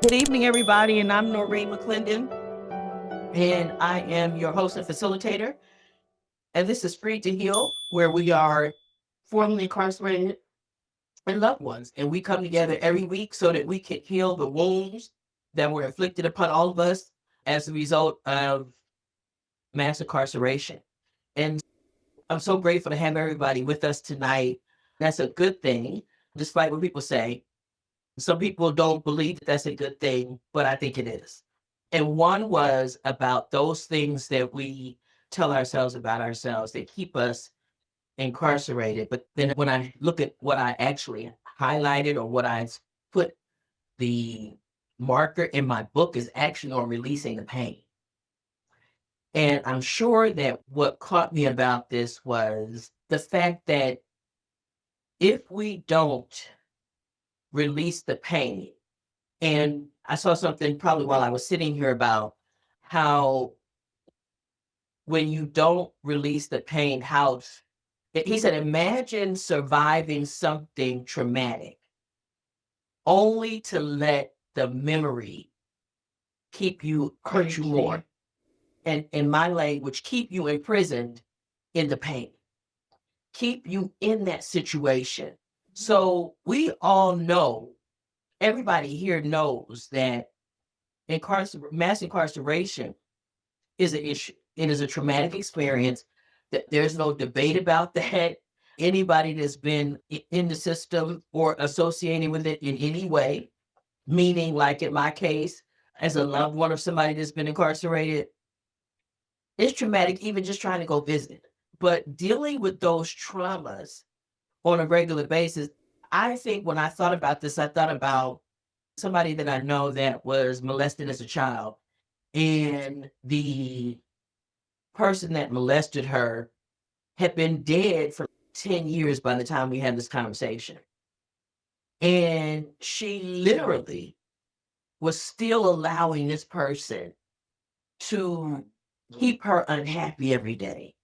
Good evening, everybody, and I'm Noreen McClendon, and I am your host and facilitator. And this is Free to Heal, where we are formerly incarcerated and loved ones. And we come together every week so that we can heal the wounds that were inflicted upon all of us as a result of mass incarceration. And I'm so grateful to have everybody with us tonight. That's a good thing, despite what people say. Some people don't believe that that's a good thing, but I think it is. And one was about those things that we tell ourselves about ourselves that keep us incarcerated. But then when I look at what I actually highlighted or what I put the marker in my book is actually on releasing the pain. And I'm sure that what caught me about this was the fact that if we don't release the pain, and I saw something probably while I was sitting here about how when you don't release the pain, how he said, imagine surviving something traumatic only to let the memory keep you, hurt you more. And in my language, keep you imprisoned in the pain, keep you in that situation. So we all know, everybody here knows that mass incarceration is an issue. It is a traumatic experience. There's no debate about that. Anybody that's been in the system or associated with it in any way, meaning like in my case, as a loved one of somebody that's been incarcerated, it's traumatic even just trying to go visit. But dealing with those traumas on a regular basis, I think when I thought about this, I thought about somebody that I know that was molested as a child. And the person that molested her had been dead for 10 years by the time we had this conversation. And she literally was still allowing this person to keep her unhappy every day.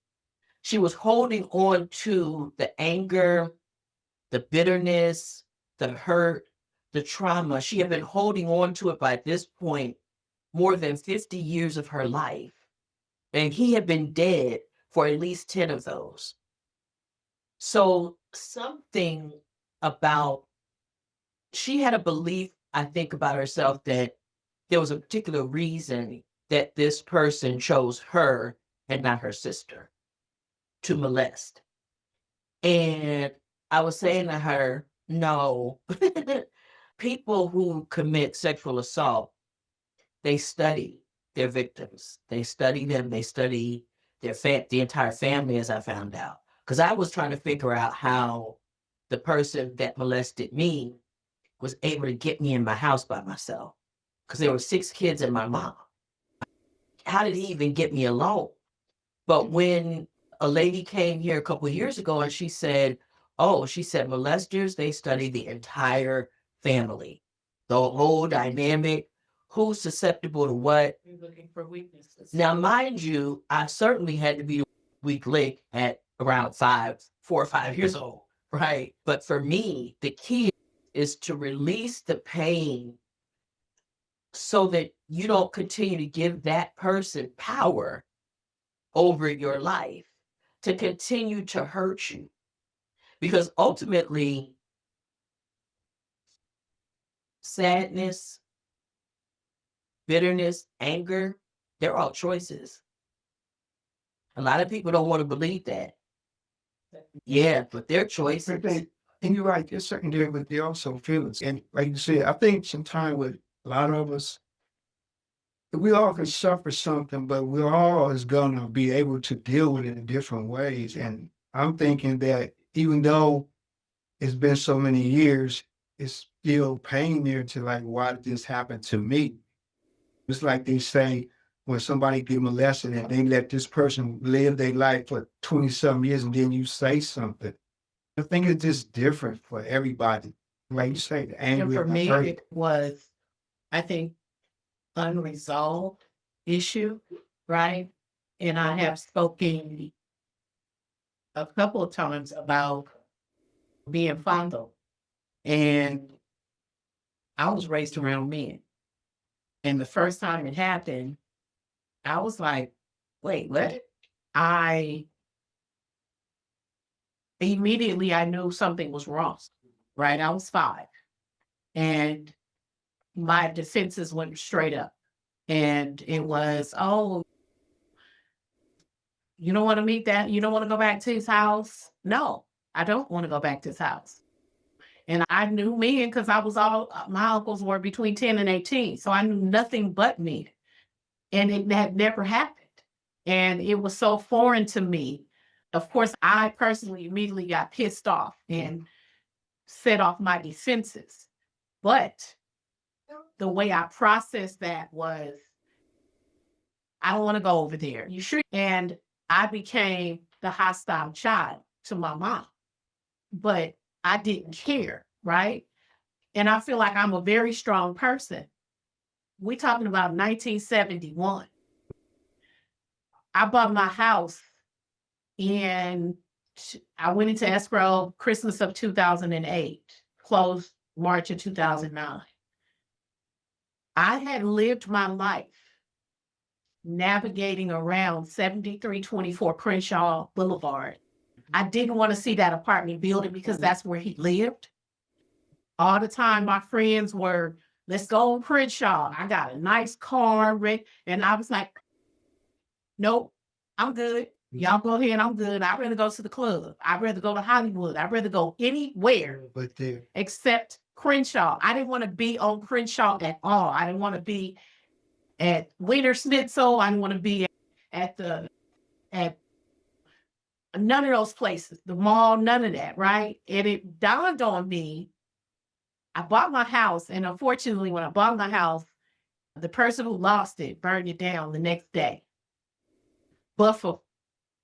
She was holding on to the anger, the bitterness, the hurt, the trauma. She had been holding on to it by this point more than 50 years of her life. And he had been dead for at least 10 of those. So something about, she had a belief, I think, about herself that there was a particular reason that this person chose her and not her sister to molest. And I was saying to her, no, people who commit sexual assault, they study their victims. They study them. They study the entire family, as I found out. Because I was trying to figure out how the person that molested me was able to get me in my house by myself. Because there were 6 kids and my mom. How did he even get me alone? But when a lady came here a couple of years ago and she said, molesters, they study the entire family, the whole dynamic, who's susceptible to what. You're looking for weaknesses. Now, mind you, I certainly had to be a weak link at around 4 or 5 years old, right? But for me, the key is to release the pain so that you don't continue to give that person power over your life to continue to hurt you. Because ultimately, sadness, bitterness, anger, they're all choices. A lot of people don't want to believe that. Yeah, but they're choices. And you're right, there's certain there, but they're also feelings. And like you said, I think sometimes with a lot of us, we all can suffer something, but we're always gonna be able to deal with it in different ways. And I'm thinking that even though it's been so many years, it's still pain there to like, why did this happen to me? It's like they say when somebody get molested and they let this person live their life for 20 some years and then you say something. I think it's just different for everybody. Like you say, the And anger for and the me, hurt. it was, I think, unresolved issue, right? And I have spoken a couple of times about being fondled. And I was raised around men. And the first time it happened, I was like, wait, what? I immediately I knew something was wrong, right? I was 5. And my defenses went straight up. And it was, oh, you don't want to meet that? You don't want to go back to his house? No, I don't want to go back to his house. And I knew men because I was my uncles were between 10 and 18. So I knew nothing but men. And it had never happened. And it was so foreign to me. Of course, I personally immediately got pissed off and set off my defenses. But the way I processed that was, I don't want to go over there. You sure? And I became the hostile child to my mom. But I didn't care, right? And I feel like I'm a very strong person. We're talking about 1971. I bought my house and I went into escrow Christmas of 2008, closed March of 2009. I had lived my life navigating around 7324 Crenshaw Boulevard. I didn't want to see that apartment building because that's where he lived. All the time, my friends were, let's go on Crenshaw. I got a nice car, and I was like, nope, I'm good. Y'all go ahead, I'm good. I'd rather go to the club. I'd rather go to Hollywood. I'd rather go anywhere But there, except Crenshaw. I didn't want to be on Crenshaw at all. I didn't want to be at Wiener Schnitzel. I didn't want to be at none of those places, the mall, none of that, right? And it dawned on me, I bought my house, and unfortunately, when I bought my house, the person who lost it burned it down the next day. But for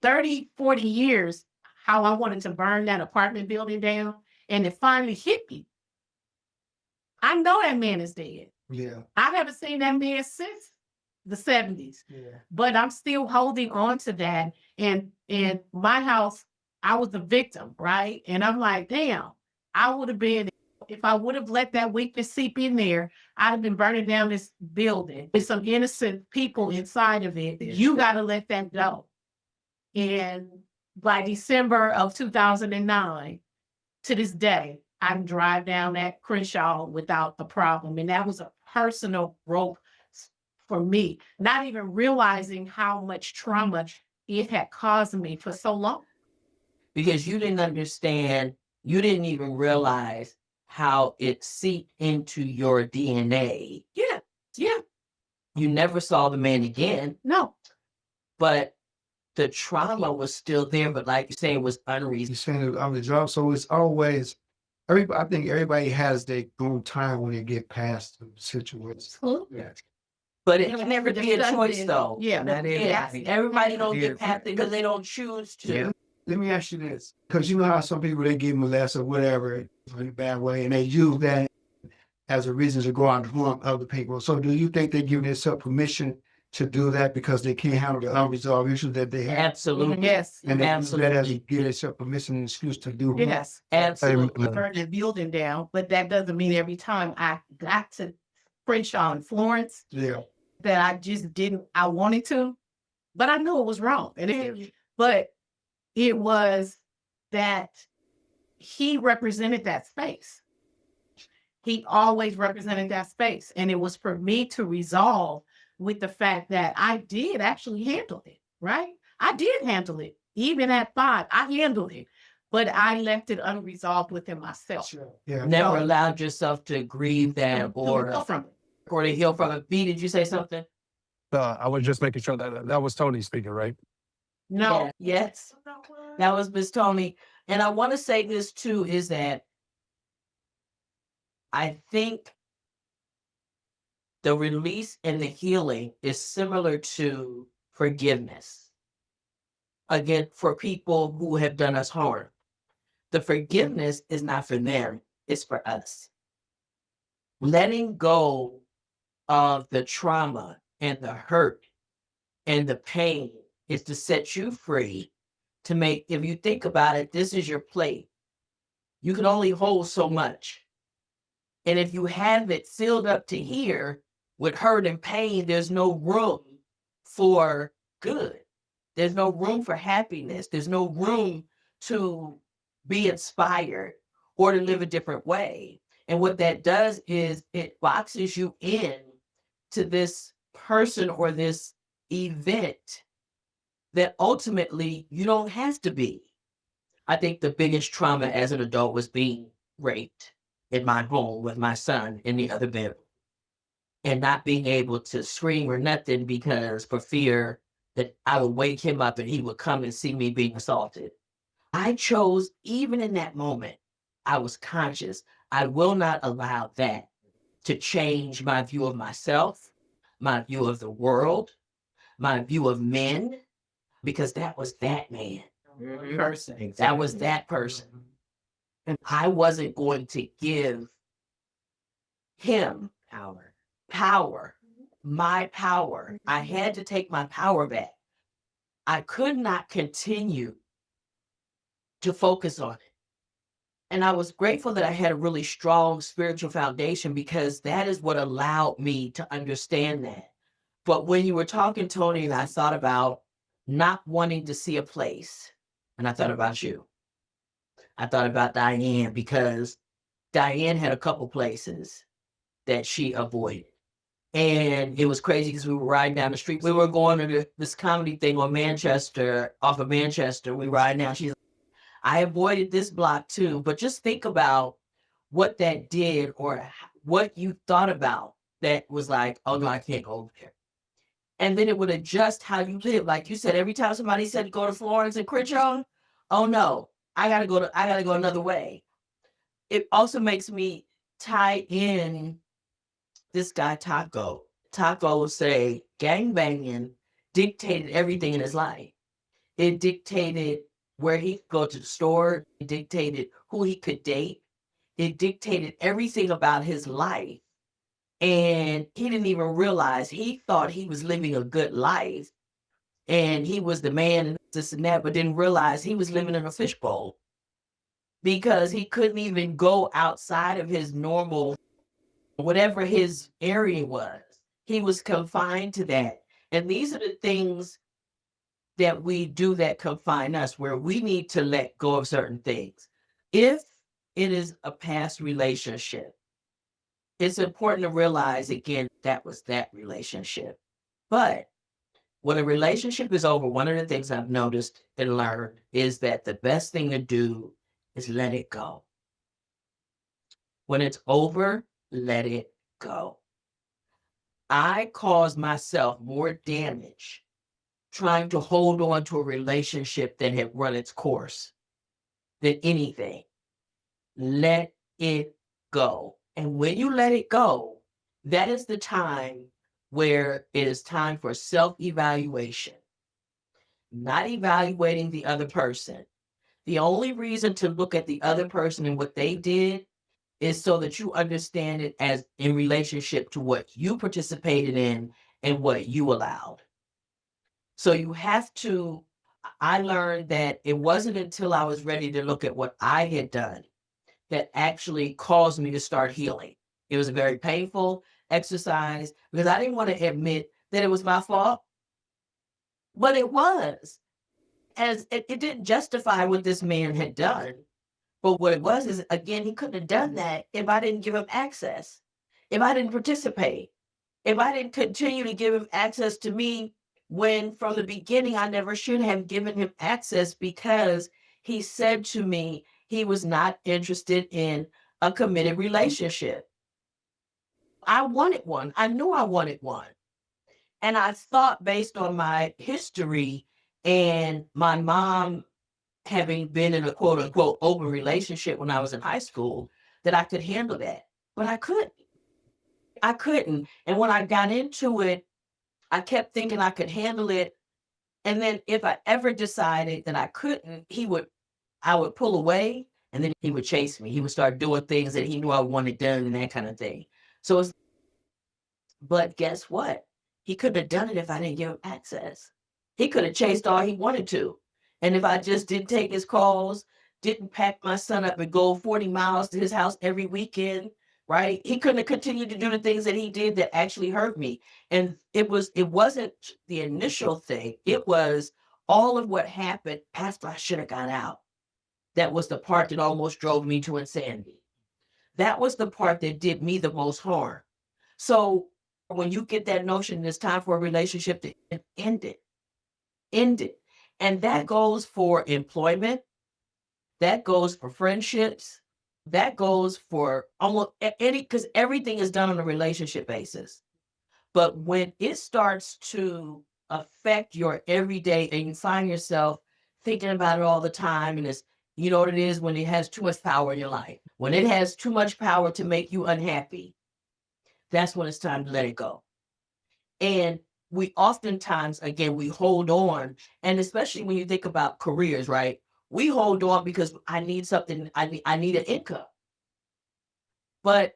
30, 40 years, how I wanted to burn that apartment building down, and it finally hit me. I know that man is dead. yeah, I haven't seen that man since the 70s. yeah. But I'm still holding on to that. And in my house, I was the victim, right? And I'm like, damn, I would have been, if I would have let that weakness seep in there, I'd have been burning down this building with some innocent people inside of it. You got to let that go. And by December of 2009, to this day, I can drive down that Crenshaw without a problem. And that was a personal growth for me, not even realizing how much trauma it had caused me for so long. Because you didn't understand, you didn't even realize how it seeped into your DNA. Yeah, yeah. You never saw the man again. No. But the trauma was still there, but like you're saying, it was unreasonable. You're saying it on the job, so it's always I think everybody has their own time when they get past the situation. Yeah. But it can never be a choice, though. Yeah, Not everybody. Everybody don't get past it because they don't choose to. Yeah. Let me ask you this, because you know how some people, they give molest or whatever in a bad way, and they use that as a reason to go out and harm other people. So do you think they're giving themselves permission to do that because they can't handle the unresolved issues that they have? Absolutely. Yes. And they use that as Absolutely. give themselves permission and excuse to do harm? Yes. Absolutely. Burn the building down, but that doesn't mean every time I got to Crenshaw and Florence Yeah. that I just didn't, I wanted to, but I knew it was wrong. But it was that he represented that space. He always represented that space. And it was for me to resolve with the fact that I did actually handle it, right? I did handle it. Even at 5, I handled it. But I left it unresolved within myself. Sure. Yeah. Never allowed yourself to grieve that To or heal from it. to heal from it. B, did you say something? I was just making sure that was Tony speaking, right? No. Yes. That was Miss Tony. And I want to say this too, is that I think the release and the healing is similar to forgiveness. Again, for people who have done us harm. The forgiveness is not for them, it's for us. Letting go of the trauma and the hurt and the pain is to set you free to make, if you think about it, this is your plate. You can only hold so much. And if you have it filled up to here, with hurt and pain, there's no room for good. There's no room for happiness. There's no room to be inspired or to live a different way. And what that does is it boxes you in to this person or this event that ultimately you don't have to be. I think the biggest trauma as an adult was being raped in my home with my son in the other bedroom and not being able to scream or nothing because for fear that I would wake him up and he would come and see me being assaulted. I chose, even in that moment, I was conscious. I will not allow that to change my view of myself, my view of the world, my view of men, because that was that man. Person. That was that person. And I wasn't going to give him power, my power. I had to take my power back. I could not continue to focus on it. And I was grateful that I had a really strong spiritual foundation because that is what allowed me to understand that. But when you were talking, Tony, and I thought about not wanting to see a place, and I thought about you. I thought about Diane because Diane had a couple places that she avoided. And it was crazy because we were riding down the street. We were going to this comedy thing on Manchester, off of Manchester. We riding down. She's like, I avoided this block too. But just think about what that did or what you thought about that was like, oh no, I can't go over there. And then it would adjust how you live. Like you said, every time somebody said go to Florence and Crenshaw, oh no, I gotta go another way. It also makes me tie in this guy Taco. Taco will say gang banging dictated everything in his life. It dictated where he could go to the store. It dictated who he could date. It dictated everything about his life. And he didn't even realize, he thought he was living a good life and he was the man and this and that, but didn't realize he was living in a fishbowl because he couldn't even go outside of his normal, whatever his area was. He was confined to that. And these are the things that we do that confine us, where we need to let go of certain things. If it is a past relationship, it's important to realize, again, that was that relationship. But when a relationship is over, one of the things I've noticed and learned is that the best thing to do is let it go. When it's over, let it go. I caused myself more damage trying to hold on to a relationship that had run its course than anything. Let it go. And when you let it go, that is the time where it is time for self-evaluation, not evaluating the other person. The only reason to look at the other person and what they did is so that you understand it as in relationship to what you participated in and what you allowed. So you have to, I learned that it wasn't until I was ready to look at what I had done that actually caused me to start healing. It was a very painful exercise because I didn't want to admit that it was my fault, but it was. As it didn't justify what this man had done. But what it was is, again, he couldn't have done that if I didn't give him access, if I didn't participate, if I didn't continue to give him access to me when from the beginning I never should have given him access because he said to me he was not interested in a committed relationship. I wanted one. I knew I wanted one. And I thought, based on my history and my mom having been in a quote unquote open relationship when I was in high school, that I could handle that. But I couldn't. I couldn't. And when I got into it, I kept thinking I could handle it. And then if I ever decided that I couldn't, I would pull away and then he would chase me. He would start doing things that he knew I wanted done and that kind of thing. But guess what? He couldn't have done it if I didn't give him access. He could have chased all he wanted to. And if I just didn't take his calls, didn't pack my son up and go 40 miles to his house every weekend right? He couldn't have continued to do the things that he did that actually hurt me. And it wasn't the initial thing. It was all of what happened after I should have got out. That was the part that almost drove me to insanity. That was the part that did me the most harm. So when you get that notion it's time for a relationship to end it, end it. And that goes for employment, that goes for friendships, that goes for almost any, because everything is done on a relationship basis. But when it starts to affect your everyday and you find yourself thinking about it all the time, and it's, you know what it is when it has too much power in your life, when it has too much power to make you unhappy, that's when it's time to let it go. And we oftentimes, again, we hold on, and especially when you think about careers, right? We hold on because I need something, I need an income. But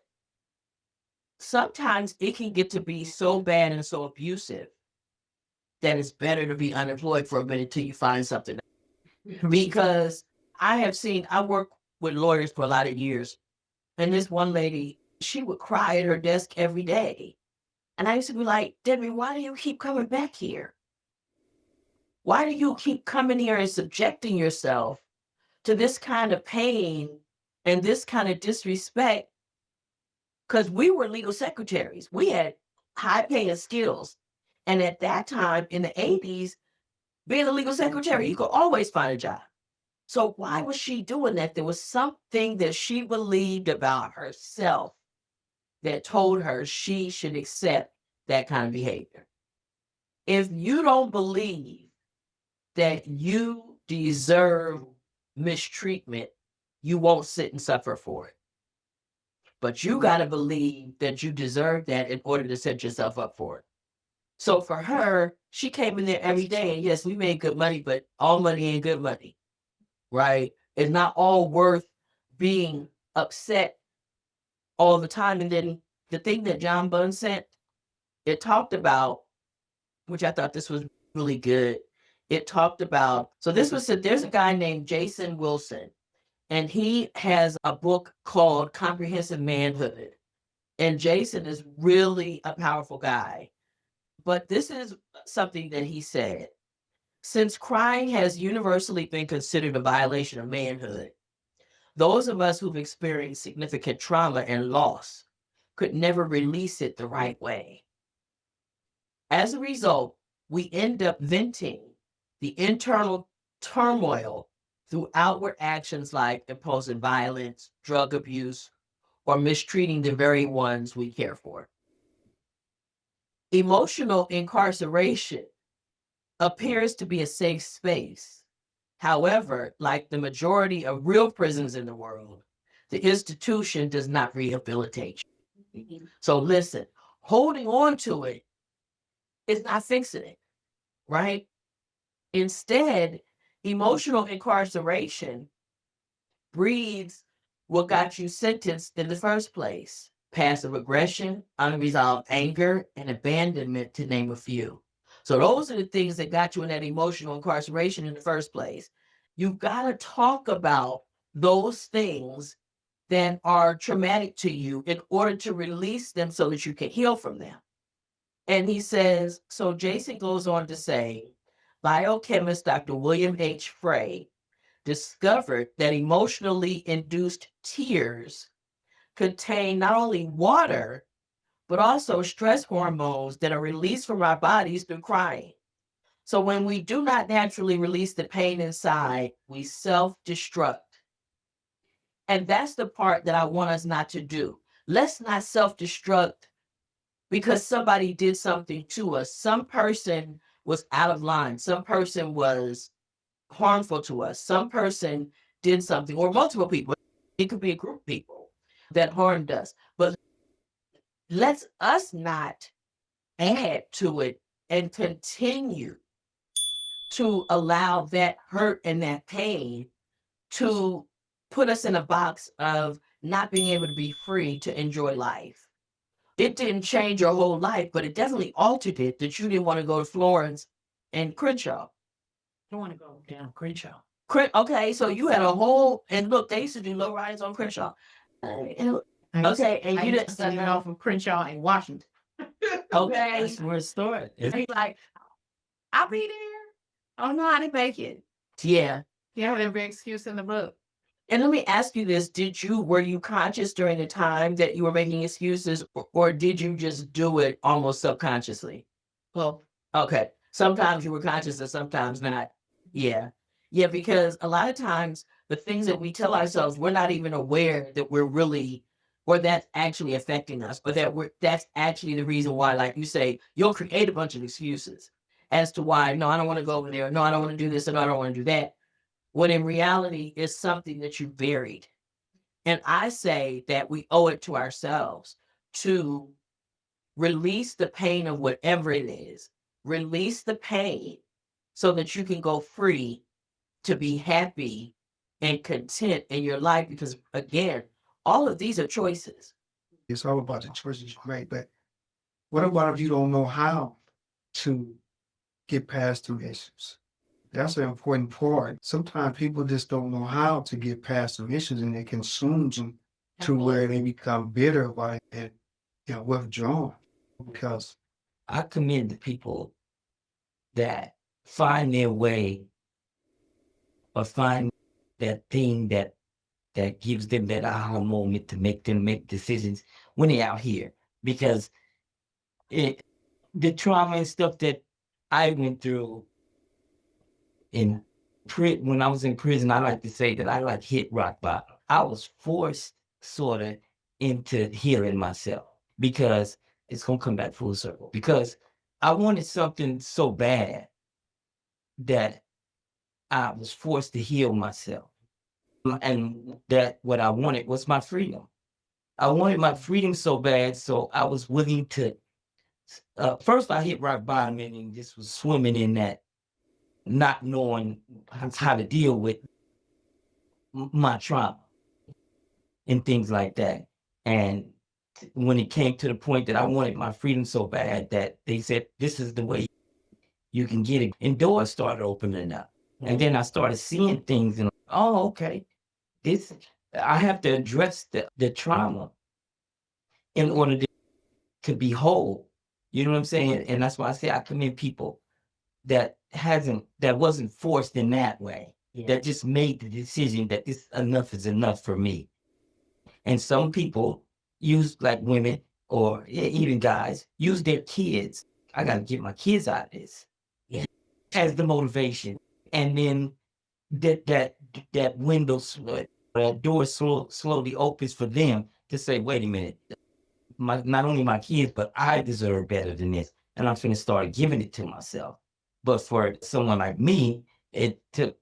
sometimes it can get to be so bad and so abusive that it's better to be unemployed for a minute till you find something. Because I worked with lawyers for a lot of years, and this one lady, she would cry at her desk every day. And I used to be like, Debbie, why do you keep coming back here? Why do you keep coming here and subjecting yourself to this kind of pain and this kind of disrespect? Because we were legal secretaries. We had high paying skills. And at that time in the 80s, being a legal secretary, you could always find a job. So why was she doing that? There was something that she believed about herself that told her she should accept that kind of behavior. If you don't believe that you deserve mistreatment, you won't sit and suffer for it. But you got to believe that you deserve that in order to set yourself up for it. So for her, she came in there every day, and yes, we made good money, but all money ain't good money, right? It's not all worth being upset all the time. And then the thing that John Bunn sent, it talked about, which I thought this was really good. It talked about, there's a guy named Jason Wilson, and he has a book called Comprehensive Manhood. And Jason is really a powerful guy. But this is something that he said. Since crying has universally been considered a violation of manhood, those of us who've experienced significant trauma and loss could never release it the right way. As a result, we end up venting the internal turmoil through outward actions like imposing violence, drug abuse, or mistreating the very ones we care for. Emotional incarceration appears to be a safe space. However, like the majority of real prisons in the world, the institution does not rehabilitate you. So listen, holding on to it is not fixing it, right? Instead, emotional incarceration breeds what got you sentenced in the first place: passive aggression, unresolved anger, and abandonment, to name a few. So those are the things that got you in that emotional incarceration in the first place. You've got to talk about those things that are traumatic to you in order to release them so that you can heal from them. And he says, so Jason goes on to say, biochemist Dr. William H. Frey discovered that emotionally induced tears contain not only water, but also stress hormones that are released from our bodies through crying. So when we do not naturally release the pain inside, we self-destruct. And that's the part that I want us not to do. Let's not self-destruct because somebody did something to us. Some person was out of line. Some person was harmful to us. Some person did something, or multiple people. It could be a group of people that harmed us. But let's us not add to it and continue to allow that hurt and that pain to put us in a box of not being able to be free to enjoy life. It didn't change your whole life, but it definitely altered it that you didn't want to go to Florence and Crenshaw. Don't want to go down Crenshaw. Okay, so you had a whole, and look, they used to do low riders on Crenshaw. And Okay, and I you used to didn't study off from Crenshaw in Washington. okay. That's where it started. He's like, I'll be there. Oh no, I didn't make it. Yeah. Yeah, every excuse in the book. And let me ask you this, were you conscious during the time that you were making excuses or did you just do it almost subconsciously? Well, Okay. Sometimes you were conscious and sometimes not. Yeah. Yeah, because a lot of times the things that we tell ourselves, we're not even aware that we're really, or that's actually affecting us, but that's actually the reason why, like you say, you'll create a bunch of excuses as to why, no, I don't want to go over there. No, I don't want to do this. And no, I don't want to do that. When in reality, it's something that you buried. And I say that we owe it to ourselves to release the pain of whatever it is, release the pain so that you can go free to be happy and content in your life. Because again, all of these are choices. It's all about the choices you make. But what about if you don't know how to get past the issues? That's an important part. Sometimes people just don't know how to get past the issues and it consumes them to where they become bitter about it and withdrawn. Because I commend the people that find their way or find that thing that gives them that aha moment to make them make decisions when they're out here. Because the trauma and stuff that I went through when I was in prison, I like to say that I like hit rock bottom. I was forced sort of into healing myself because it's gonna come back full circle. Because I wanted something so bad that I was forced to heal myself. And that what I wanted was my freedom. I wanted my freedom so bad, so I was willing to. First, I hit rock bottom and just was swimming in that, not knowing how to deal with my trauma and things like that. And when it came to the point that I wanted my freedom so bad that they said, this is the way you can get it. And doors started opening up. And then I started seeing things and, oh, okay, I have to address the trauma in order to be whole. You know what I'm saying? And that's why I say I commend people that wasn't forced in that way, that just made the decision that this enough is enough for me. And some people use, like women or even guys, use their kids. I got to get my kids out of this as the motivation. And then that window, that door slowly opens for them to say, wait a minute, not only my kids, but I deserve better than this. And I'm going to start giving it to myself. But for someone like me, it took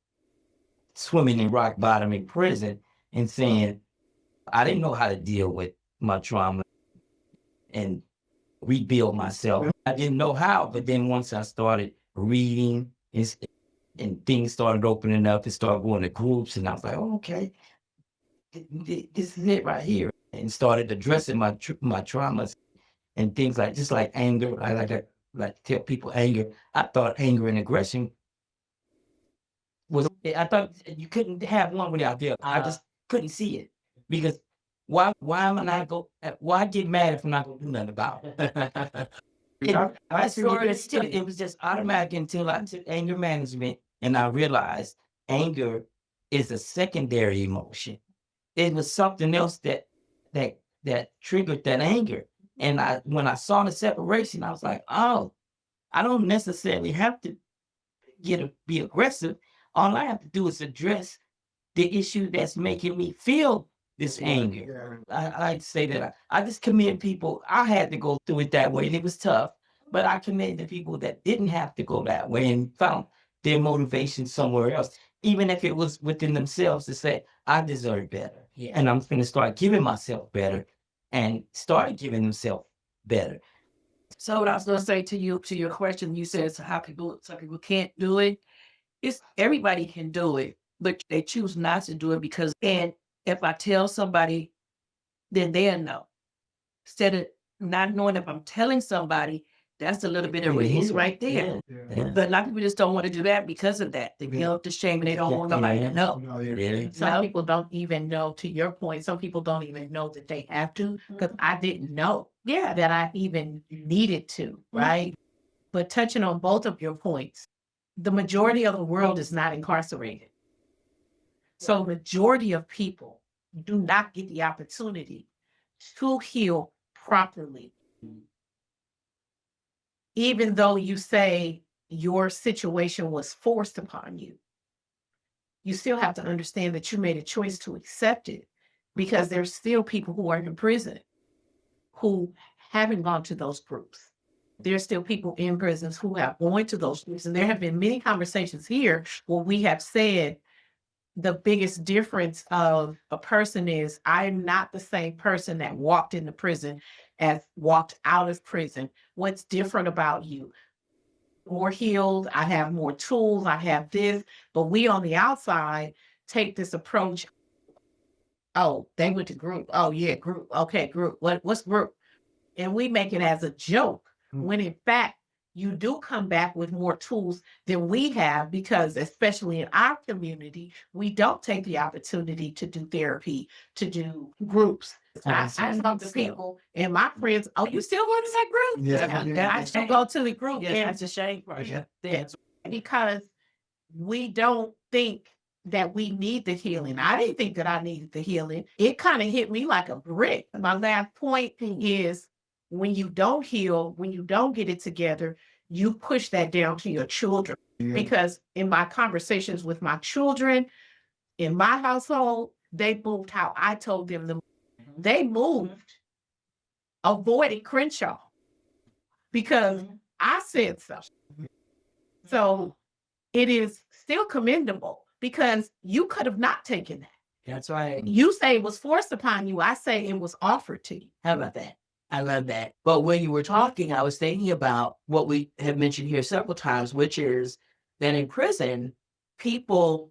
swimming in rock bottom in prison and saying, I didn't know how to deal with my trauma and rebuild myself. I didn't know how, but then once I started reading and things started opening up and started going to groups, and I was like, oh, okay, this is it right here. And started addressing my traumas and things like, just like anger. I like to tell people anger. I thought anger and aggression I thought you couldn't have one without the other. I just couldn't see it because why am I not why get mad if I'm not gonna do nothing about it? It was just automatic until I took anger management and I realized anger is a secondary emotion. It was something else that triggered that anger. And when I saw the separation, I was like, oh, I don't necessarily have to be aggressive. All I have to do is address the issue that's making me feel this anger. I like to say that I just commend people. I had to go through it that way, and it was tough. But I commend the people that didn't have to go that way and found their motivation somewhere else, even if it was within themselves to say, I deserve better. Yeah. And I'm going to start giving myself better and start giving themselves better. So what I was going to say to your question, you said some people can't do it. It's everybody can do it, but they choose not to do it because, and if I tell somebody, then they'll know. Instead of not knowing if I'm telling somebody, That's a little bit of release right there. Yeah. Yeah. But a lot of people just don't want to do that because of that. The guilt, the shame, and they don't want nobody to know. No, yeah. Yeah. Some people don't even know, to your point, some people don't even know that they have to, because I didn't know Yeah. that I even needed to, right? But touching on both of your points, the majority of the world is not incarcerated. So majority of people do not get the opportunity to heal properly. Even though you say your situation was forced upon you, you still have to understand that you made a choice to accept it, because there's still people who are in prison who haven't gone to those groups. There's still people in prisons who have gone to those groups. And there have been many conversations here where we have said the biggest difference of a person is, I'm not the same person that walked into prison as walked out of prison. What's different about you? More healed, I have more tools, I have this, but we on the outside take this approach. Oh, they went to group. Oh yeah, group. Okay, group. What's group? And we make it as a joke, when in fact you do come back with more tools than we have, because especially in our community, we don't take the opportunity to do therapy, to do groups. I talk to people and my friends, oh, you still going to that group? Yeah. I still go to the group. Yes, And that's a shame. Right? Yes. Because we don't think that we need the healing. I didn't think that I needed the healing. It kind of hit me like a brick. My last point is, when you don't heal, when you don't get it together, you push that down to your children. Yeah. Because in my conversations with my children, in my household, they moved how I told them to move. They moved, avoiding Crenshaw, because I said so. So it is still commendable, because you could have not taken that. That's right. You say it was forced upon you. I say it was offered to you. How about that? I love that. But when you were talking, I was thinking about what we have mentioned here several times, which is that in prison, people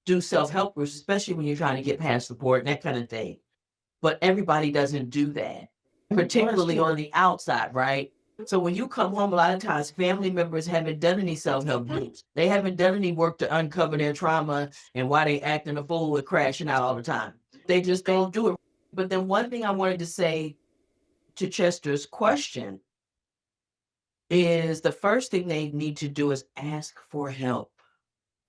do self-help groups, especially when you're trying to get past support and that kind of thing. But everybody doesn't do that, particularly on the outside, right? So when you come home, a lot of times family members haven't done any self-help groups. They haven't done any work to uncover their trauma and why they acting a fool and crashing out all the time. They just don't do it. But then one thing I wanted to say to Chester's question is, the first thing they need to do is ask for help.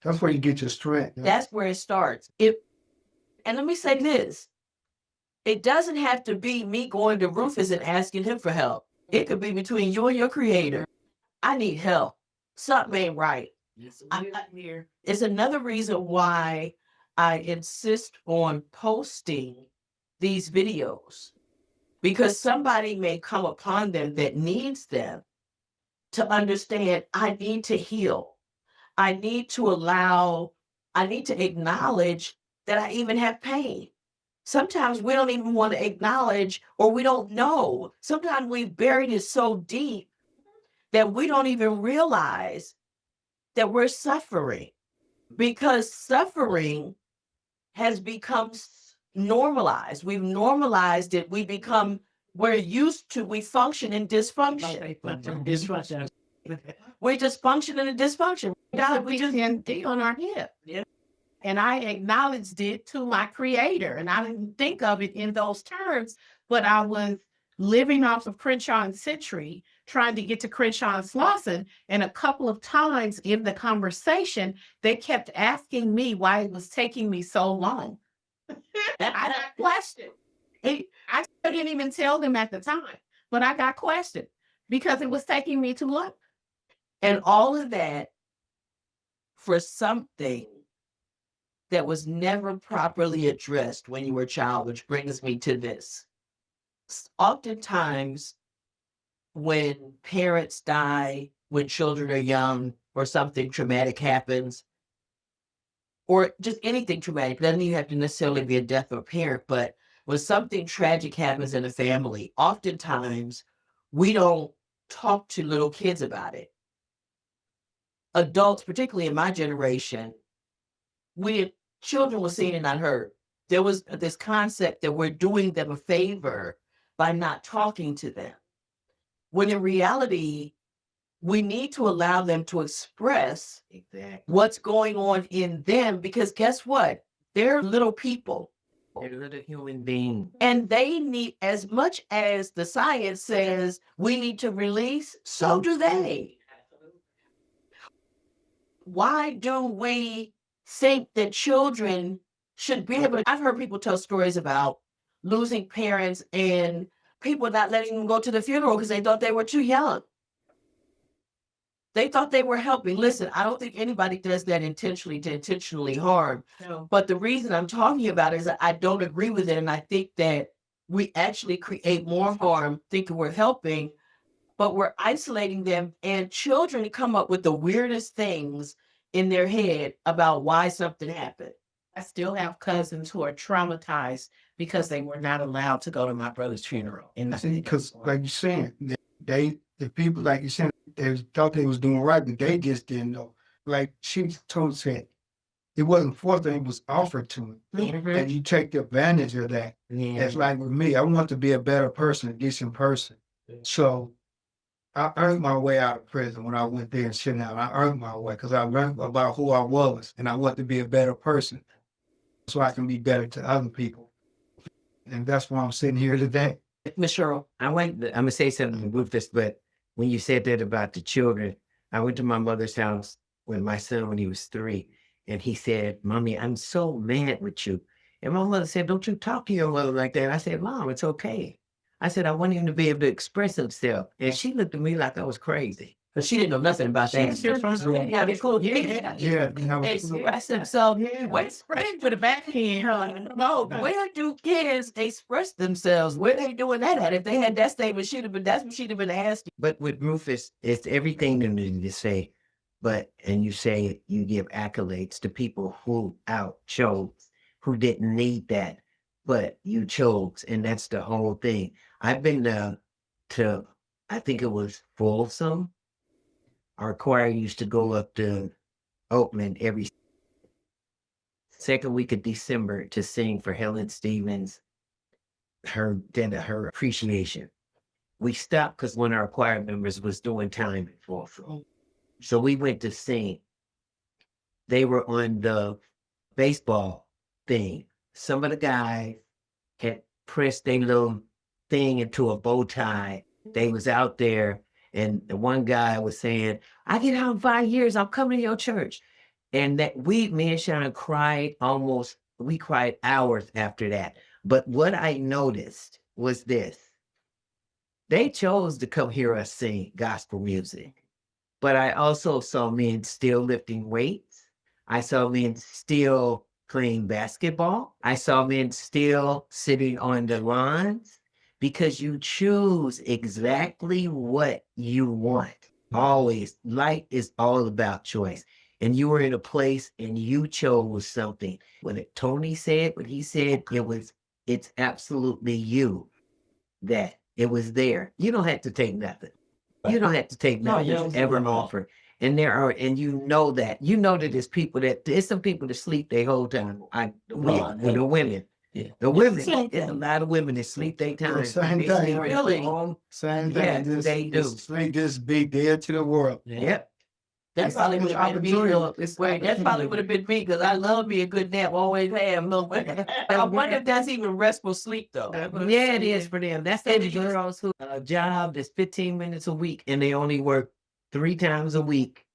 That's where you get your strength. That's where it starts. And let me say this, it doesn't have to be me going to Rufus and asking him for help. It could be between you and your creator. I need help. Something ain't right. It's another reason why I insist on posting these videos, because somebody may come upon them that needs them to understand, I need to heal. I need to acknowledge that I even have pain. Sometimes we don't even want to acknowledge, or we don't know. Sometimes we've buried it so deep that we don't even realize that we're suffering, because suffering has become normalized. We've normalized it. We function in dysfunction. We just function in a dysfunction. We just on our hip. Yeah. And I acknowledged it to my creator. And I didn't think of it in those terms, but I was living off of Crenshaw and Century, trying to get to Crenshaw and Slauson. And a couple of times in the conversation, they kept asking me why it was taking me so long. And I got questioned. I didn't even tell them at the time, but I got questioned because it was taking me too long. And all of that for something that was never properly addressed when you were a child, which brings me to this. Oftentimes, when parents die, when children are young, or something traumatic happens, or just anything traumatic, doesn't even have to necessarily be a death of a parent, but when something tragic happens in a family, oftentimes we don't talk to little kids about it. Adults, particularly in my generation, children were seen and not heard. There was this concept that we're doing them a favor by not talking to them. when in reality, we need to allow them to express Exactly. what's going on in them, because guess what? They're little people. They're little human beings. And they need, as much as the science says we need to release, so do they. Why do we think that children should be able? I've heard people tell stories about losing parents and people not letting them go to the funeral because they thought they were too young. They thought they were helping. Listen, I don't think anybody does that intentionally to intentionally harm. No. But the reason I'm talking about it is that I don't agree with it. And I think that we actually create more harm thinking we're helping, but we're isolating them. And children come up with the weirdest things in their head about why something happened. I still have cousins who are traumatized because they were not allowed to go to my brother's funeral. And Because, like you're saying, the people, like you said, they thought they was doing right, but they just didn't know. Like she told said, it wasn't forced; it was offered to them, and you take advantage of that. Yeah. It's like with me, I want to be a better person, a decent person. So I earned my way out of prison when I went there and shit out. I earned my way because I learned about who I was, and I want to be a better person so I can be better to other people. And that's why I'm sitting here today. Miss Cheryl. I'm gonna say something with this, but when you said that about the children, I went to my mother's house with my son when he was 3, and he said, "Mommy, I'm so mad with you." And my mother said, "Don't you talk to your mother like that." I said, "Mom, it's okay." I said, "I want him to be able to express himself." And she looked at me like I was crazy. But she didn't know nothing about that. Yeah, it's cool. Yeah. Express themselves. What express for the backhand. No, where do kids express themselves? Where they doing that at? If they had that statement, that's what she'd have been asked. But with Rufus, it's everything to me to say, and you say you give accolades to people who chose, who didn't need that, but you chose, and that's the whole thing. I've been to I think it was Folsom. Our choir used to go up to Oakland every second week of December to sing for Helen Stevens, her appreciation. We stopped because one of our choir members was doing time at Folsom. So we went to sing. They were on the baseball thing. Some of the guys had pressed their little thing into a bow tie. They was out there, and the one guy was saying, "I get out in 5 years, I'm coming to your church." And that me and Shauna cried we cried hours after that. But what I noticed was this. They chose to come hear us sing gospel music. But I also saw men still lifting weights. I saw men still playing basketball. I saw men still sitting on the lawns, because you choose exactly what you want. Always. Life is all about choice. And you were in a place and you chose something. When Tony said what he said, it's absolutely you that it was there. You don't have to take nothing. You don't have to take nothing ever offered. And you know that there's some people that sleep their whole time. The women. Yeah. The women, there's a lot of women that sleep their time. Same thing. Really? Same Yeah, thing. they do. Just be dead to the world. Yep. That's probably would have been me. That's probably would have been me, because I love me a good nap. Always have. No, I wonder if that's even restful sleep though. Yeah, it is for them. That's the girls who a job that's 15 minutes a week, and they only work 3 times a week,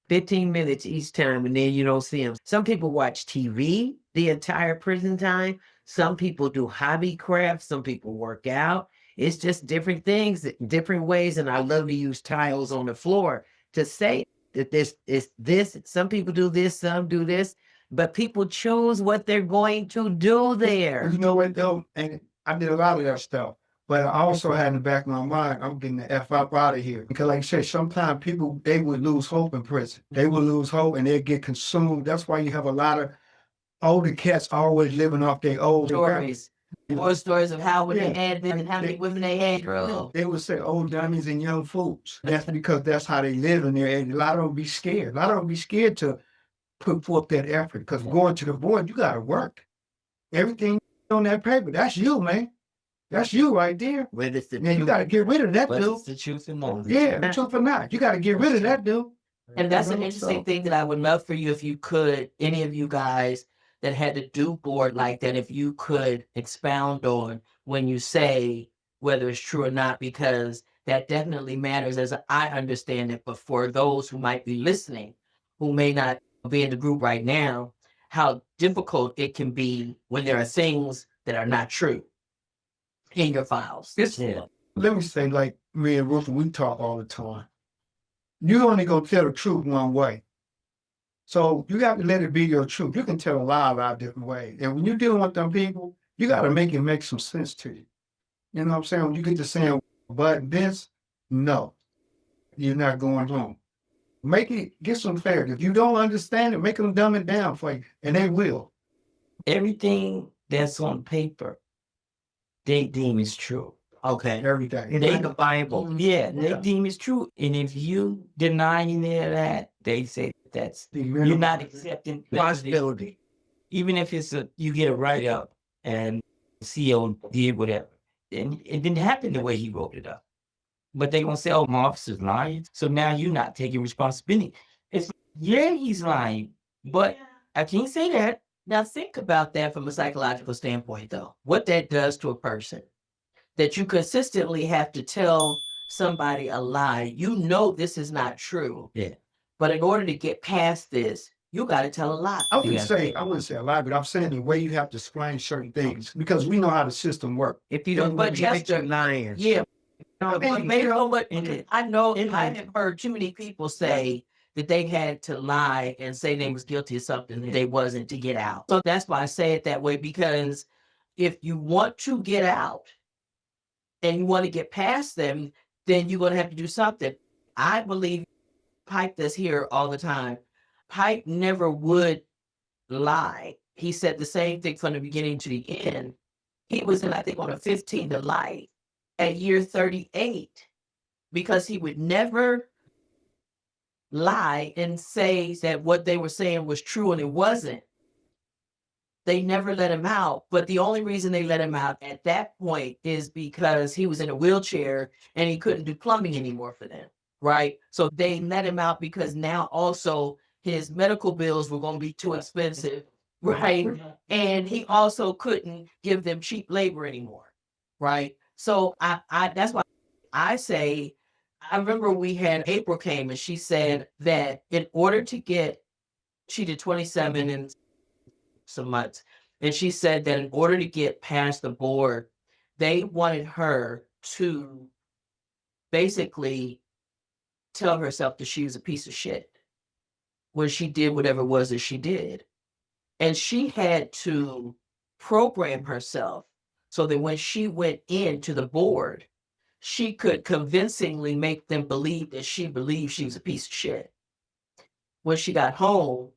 15 minutes each time, and then you don't see them. Some people watch TV the entire prison time. Some people do hobby crafts. Some people work out. It's just different things, different ways. And I love to use tiles on the floor to say that this is this. Some people do this, some do this, but people chose what they're going to do there. You know what though? And I did a lot of that stuff, but I also had in the back of my mind, I'm getting the F up out of here. Because like I said, sometimes people, they would lose hope in prison. They would lose hope and they'd get consumed. That's why you have a lot of older cats always living off their old Stories. More stories of how Yeah. they had been and how many women they had. They would say old dummies and young fools. That's because that's how they live in there. And a lot of them be scared. A lot of them be scared to put forth that effort, because going to the board, you got to work. Everything on that paper, that's you, man. That's you right there. Whether it's the Man, you truth, got to get rid of that Whether dude. it's the truth or not. Yeah, the truth or not. You got to get rid of that dude. And that's an Mhm. interesting So- thing that I would love for you if you could, any of you guys that had to do board like that, if you could expound on when you say whether it's true or not, because that definitely matters as I understand it. But for those who might be listening, who may not be in the group right now, how difficult it can be when there are things that are not true in your files. Yeah. Let me say, like me and Ruth, we talk all the time. You only gonna tell the truth one way. So you got to let it be your truth. You can tell a lie a lot of different ways. And when you're dealing with them people, you got to make it make some sense to you. You know what I'm saying? When you get to saying, but this, no, you're not going home. Make it, get some clarity. If you don't understand it, make them dumb it down for you. And they will. Everything that's on paper, they deem is true. okay, Every day. it's like a Bible. Yeah, they Yeah. deem is true. And if you deny any of that, they say that's you're not accepting Possibility. even if it's you get a write up and CEO did whatever. And it didn't happen the way he wrote it up. But they gonna say, oh, my officer's lying. So now you're not taking responsibility. It's yeah, he's lying, but I can't say that. Now think about that from a psychological standpoint, though. What that does to a person, that you consistently have to tell somebody a lie. You know this is not true. Yeah. But in order to get past this, you got to tell a lie. I wouldn't say a lie, but I'm saying the way you have to explain certain things because we know how the system works. If you But don't believe it, Chester- you're lying. Yeah, I but mean, maybe but and- I know and- I have heard too many people say that they had to lie and say they was guilty of something that they wasn't to get out. So that's why I say it that way, because if you want to get out and you want to get past them, then you're going to have to do something. I believe Pipe that's here all the time. Pipe never would lie. He said the same thing from the beginning to the end. He was in, I think, on a 15 to life at year 38 because he would never lie and say that what they were saying was true and it wasn't. They never let him out. But the only reason they let him out at that point is because he was in a wheelchair and he couldn't do plumbing anymore for them. Right. So they let him out because now also his medical bills were going to be too expensive. Right. And he also couldn't give them cheap labor anymore. Right. So I that's why I say, I remember we had April came and she said that in order to get, she did 27 and some months. And she said that in order to get past the board, they wanted her to basically tell herself that she was a piece of shit when she did whatever it was that she did. And she had to program herself so that when she went into the board, she could convincingly make them believe that she believed she was a piece of shit. When she got home,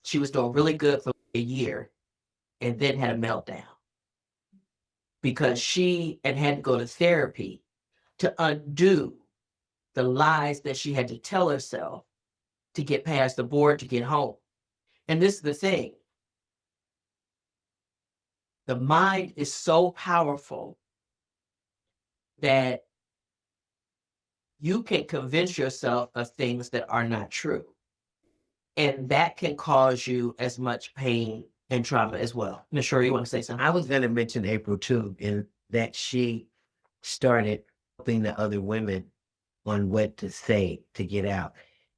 she was doing really good for a year and then had a meltdown because she had to go to therapy to undo the lies that she had to tell herself to get past the board, to get home. And this is the thing. The mind is so powerful that you can convince yourself of things that are not true. And that can cause you as much pain and trauma as well. Miss Shirley, you want to say something? I was going to mention April too, and that she started helping the other women on what to say to get out.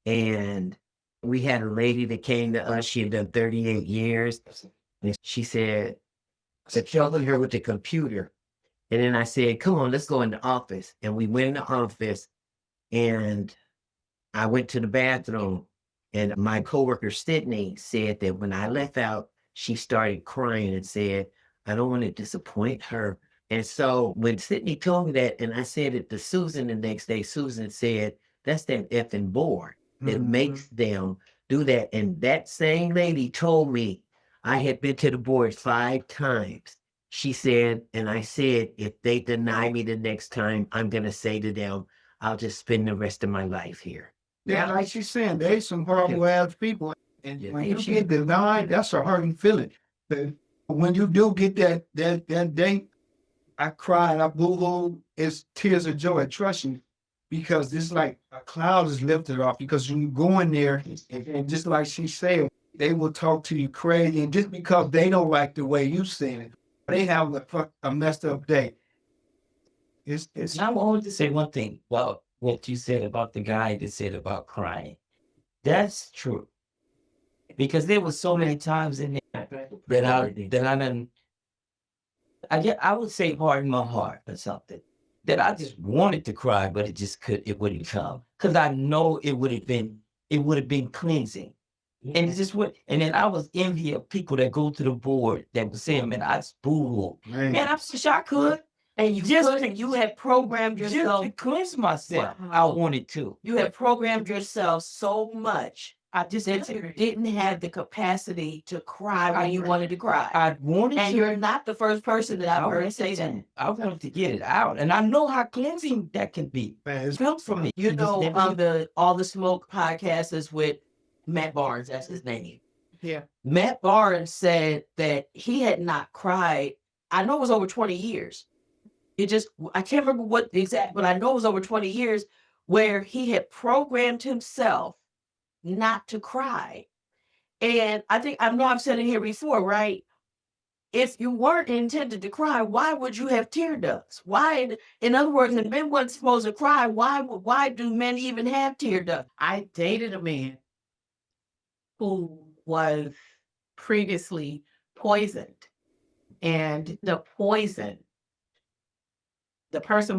And we had a lady that came to us. She had done 38 years. And she said, I said, helping her with the computer. And then I said, come on, let's go in the office. And we went in the office and I went to the bathroom. And my coworker, Sydney, said that when I left out, she started crying and said, I don't want to disappoint her. And so when Sydney told me that, and I said it to Susan the next day, Susan said, that's that effing board that makes them do that. And that same lady told me I had been to the board 5 times. She said, and I said, if they deny me the next time, I'm going to say to them, I'll just spend the rest of my life here. Yeah, like she's saying, there's some horrible ass people. And Yeah. when you get denied, that's a hurting feeling. But when you do get that date, I cried, I boo-hooed. It's tears of joy, trust me, because it's like a cloud is lifted off. Because when you go in there, and just like she said, they will talk to you crazy, and just because they don't like the way you sing it, they have a messed up day. It's I wanted to say one thing about what you said about the guy that said about crying. That's true. Because there was so many times in there I would say harden my heart or something. That I just wanted to cry, but it wouldn't come. Because I know it would have been cleansing. And it just would, and then I was envy of people that go to the board that was saying, man, I just boo. Man, I wish I could. And you had programmed Just yourself. to cleanse myself. Wow. I wanted to. You had programmed yourself so much I just that you didn't have the capacity to cry when you wanted to cry. I wanted And to. you're not the first person that I've heard say that. I wanted to get it out. And I know how cleansing that can be. man, It felt for me. You It just know, never on the All the Smoke podcast is with Matt Barnes, that's his name. Yeah. Matt Barnes said that he had not cried. I know it was over 20 years. I can't remember what the exact, but I know it was over 20 years where he had programmed himself not to cry. And I know I've said it here before, right? If you weren't intended to cry, why would you have tear ducts? Why, in other words, if men weren't supposed to cry, why do men even have tear ducts? I dated a man who was previously poisoned, and the person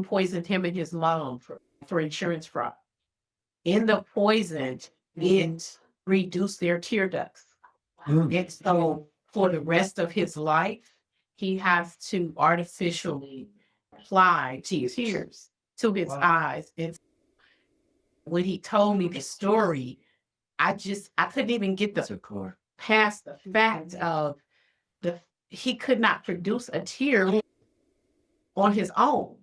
poisoned him in his lungs for insurance fraud. In the poison, it reduced their tear ducts. And so for the rest of his life, he has to artificially apply tears to his eyes. And when he told me the story, I couldn't even get past the fact of he could not produce a tear on his own.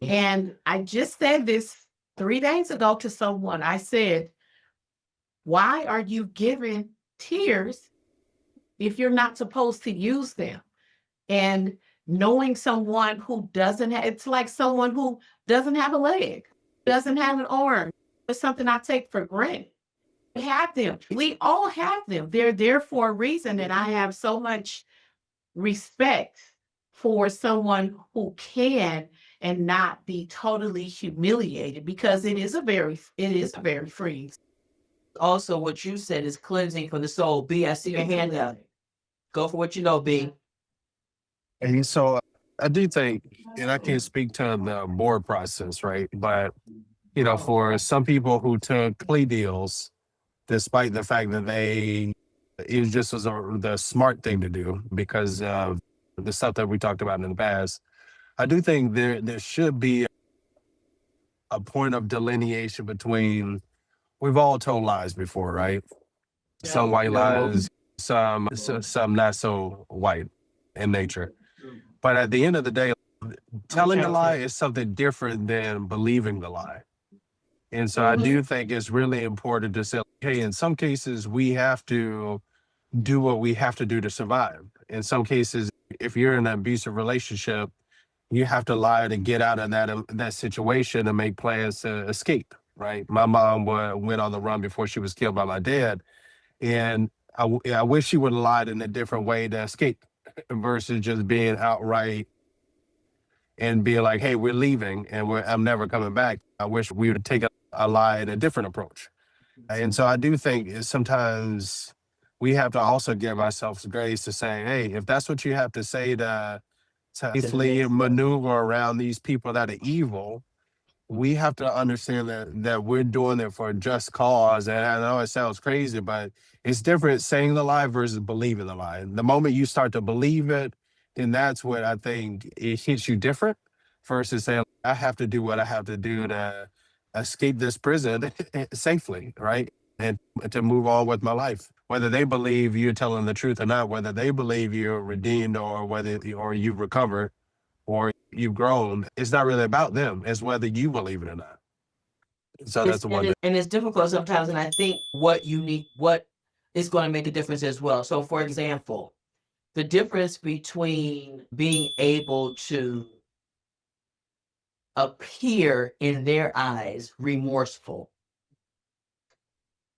And I just said this 3 days ago to someone. I said, why are you giving tears if you're not supposed to use them? And knowing someone who doesn't have, it's like someone who doesn't have a leg, doesn't have an arm. It's something I take for granted. We have them. We all have them. They're there for a reason. And I have so much respect for someone who can and not be totally humiliated, because it is a very freeing. Also, what you said is cleansing for the soul. B, I see your hand out. Go for what you know, B. And so I do think, and I can't speak to the board process, right? But, for some people who took plea deals, despite the fact that it just was the smart thing to do because of the stuff that we talked about in the past, I do think there should be a point of delineation between, we've all told lies before, right? Some white lies, some not so white in nature. But at the end of the day, telling a lie is something different than believing the lie. And so I do think it's really important to say, hey, in some cases, we have to do what we have to do to survive. In some cases, if you're in an abusive relationship, you have to lie to get out of that situation and make plans to escape, right? My mom went on the run before she was killed by my dad. And I wish she would have lied in a different way to escape versus just being outright and being like, hey, we're leaving and I'm never coming back. I wish we would take a lie and a different approach. And so I do think sometimes we have to also give ourselves grace to say, hey, if that's what you have to say to safely maneuver around these people that are evil, we have to understand that we're doing it for a just cause. And I know it sounds crazy, but it's different saying the lie versus believing the lie. The moment you start to believe it, then that's what I think it hits you different versus saying, I have to do what I have to do to escape this prison safely, right? And to move on with my life. Whether they believe you're telling the truth or not, whether they believe you're redeemed or you've recovered or you've grown, it's not really about them. It's whether you believe it or not. So that's the one. And it's difficult sometimes. And I think what is going to make a difference as well. So, for example, the difference between being able to appear in their eyes remorseful.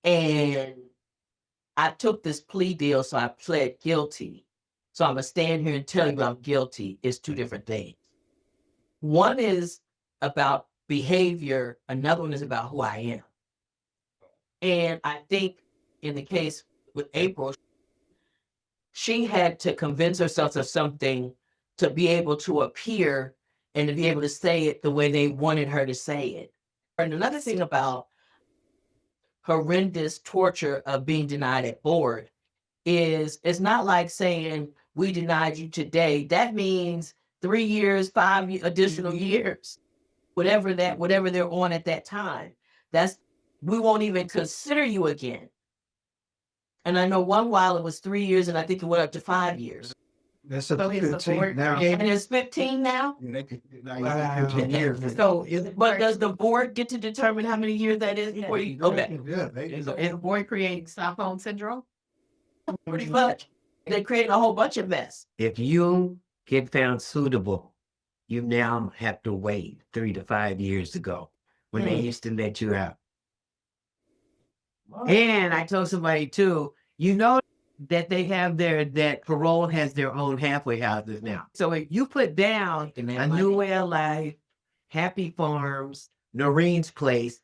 And I took this plea deal, so I pled guilty. So I'm gonna stand here and tell you I'm guilty. It's two different things. One is about behavior, another one is about who I am. And I think in the case with April, she had to convince herself of something to be able to appear and to be able to say it the way they wanted her to say it. And another thing about horrendous torture of being denied at board is it's not like saying we denied you today. That means 3 years, 5 additional years, whatever they're on at that time. We won't even consider you again. And I know one while it was 3 years, and I think it went up to 5 years. That's a So it's a 15 board- now. And it's 15 now. Yeah, they could, now Wow. 15 years. So But does the board get to determine how many years that is? before you- Okay, Yeah, they, is the boy creating Stockholm syndrome? pretty much. They created a whole bunch of mess. If you get found suitable, you now have to wait 3 to 5 years to go when they used to let you out. And I told somebody too, you know that they have that parole has their own halfway houses now. So if you put down a new way of life, Happy Farms, Noreen's place,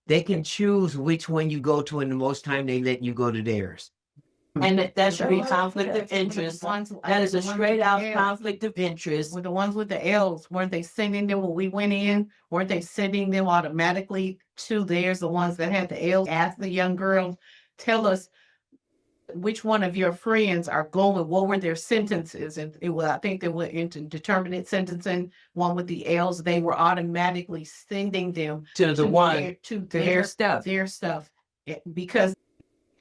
they can choose which one you go to, and the most time they let you go to theirs. And that should be conflict of interest. That is a straight out Yeah. conflict of interest. With the ones with the L's, weren't they sending them when we went in? Weren't they sending them automatically to theirs? The ones that had the L's, ask the young girls, tell us which one of your friends are going, what were their sentences? And it was, I think they went into determinate sentencing, one with the L's, they were automatically sending them To the one, to Their stuff. their stuff. Because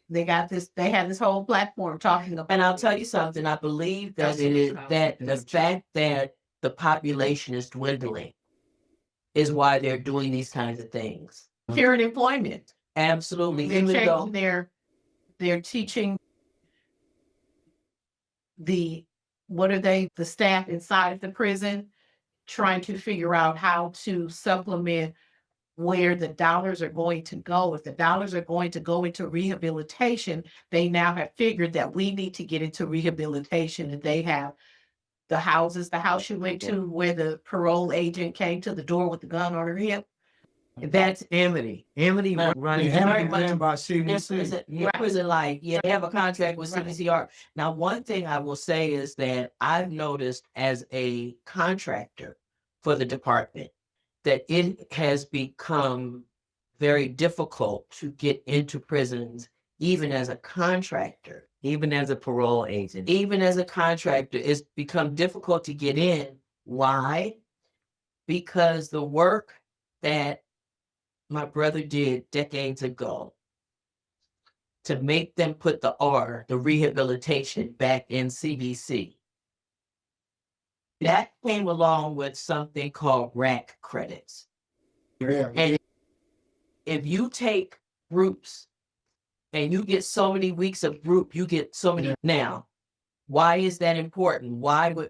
they had this whole platform talking about. and I'll tell you something, I believe that it is that the fact that the population is dwindling is why they're doing these kinds of things. Period employment. Absolutely. They're Even though changing they're teaching the staff inside the prison, trying to figure out how to supplement where the dollars are going to go. If the dollars are going to go into rehabilitation, they now have figured that we need to get into rehabilitation, and they have the house you went to where the parole agent came to the door with the gun on her hip. That's Amity. Amity No, runs. yeah, very Every much. man by Their CDC. prison life, yeah, they have a contract with Right. CCR. Now, one thing I will say is that I've noticed as a contractor for the department that it has become very difficult to get into prisons, even as a contractor. Even as a parole agent. Even as a contractor, it's become difficult to get in. Why? Because the work that my brother did decades ago to make them put the rehabilitation, back in CBC. That came along with something called rack credits. Yeah. And if you take groups and you get so many weeks of group, you get so many. Now, why is that important?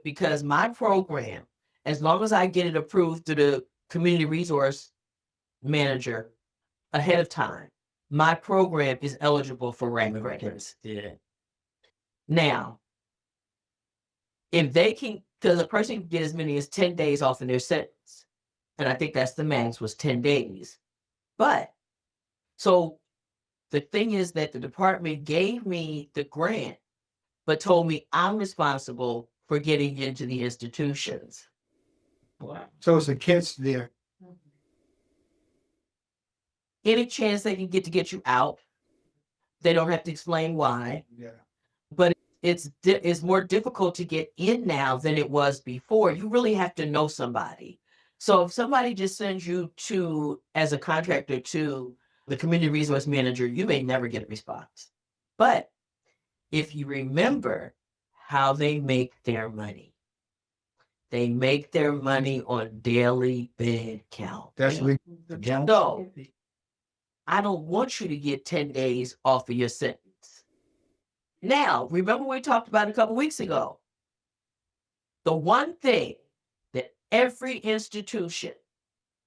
Because my program, as long as I get it approved through the community resource manager ahead of time, my program is eligible for rack credits. Yeah. Now, if they can, because a person can get as many as 10 days off in their sentence, and I think that's the max was 10 days. But, so the thing is that the department gave me the grant, but told me I'm responsible for getting into the institutions. So it's a catch there. Any chance they can get you out, they don't have to explain why. Yeah. But it's more difficult to get in now than it was before. You really have to know somebody. So if somebody just sends you as a contractor to the community resource manager, you may never get a response. But if you remember how they make their money, they make their money on daily bed count. That's legal. So I don't want you to get 10 days off of your sentence. Now, remember we talked about a couple weeks ago. The one thing that every institution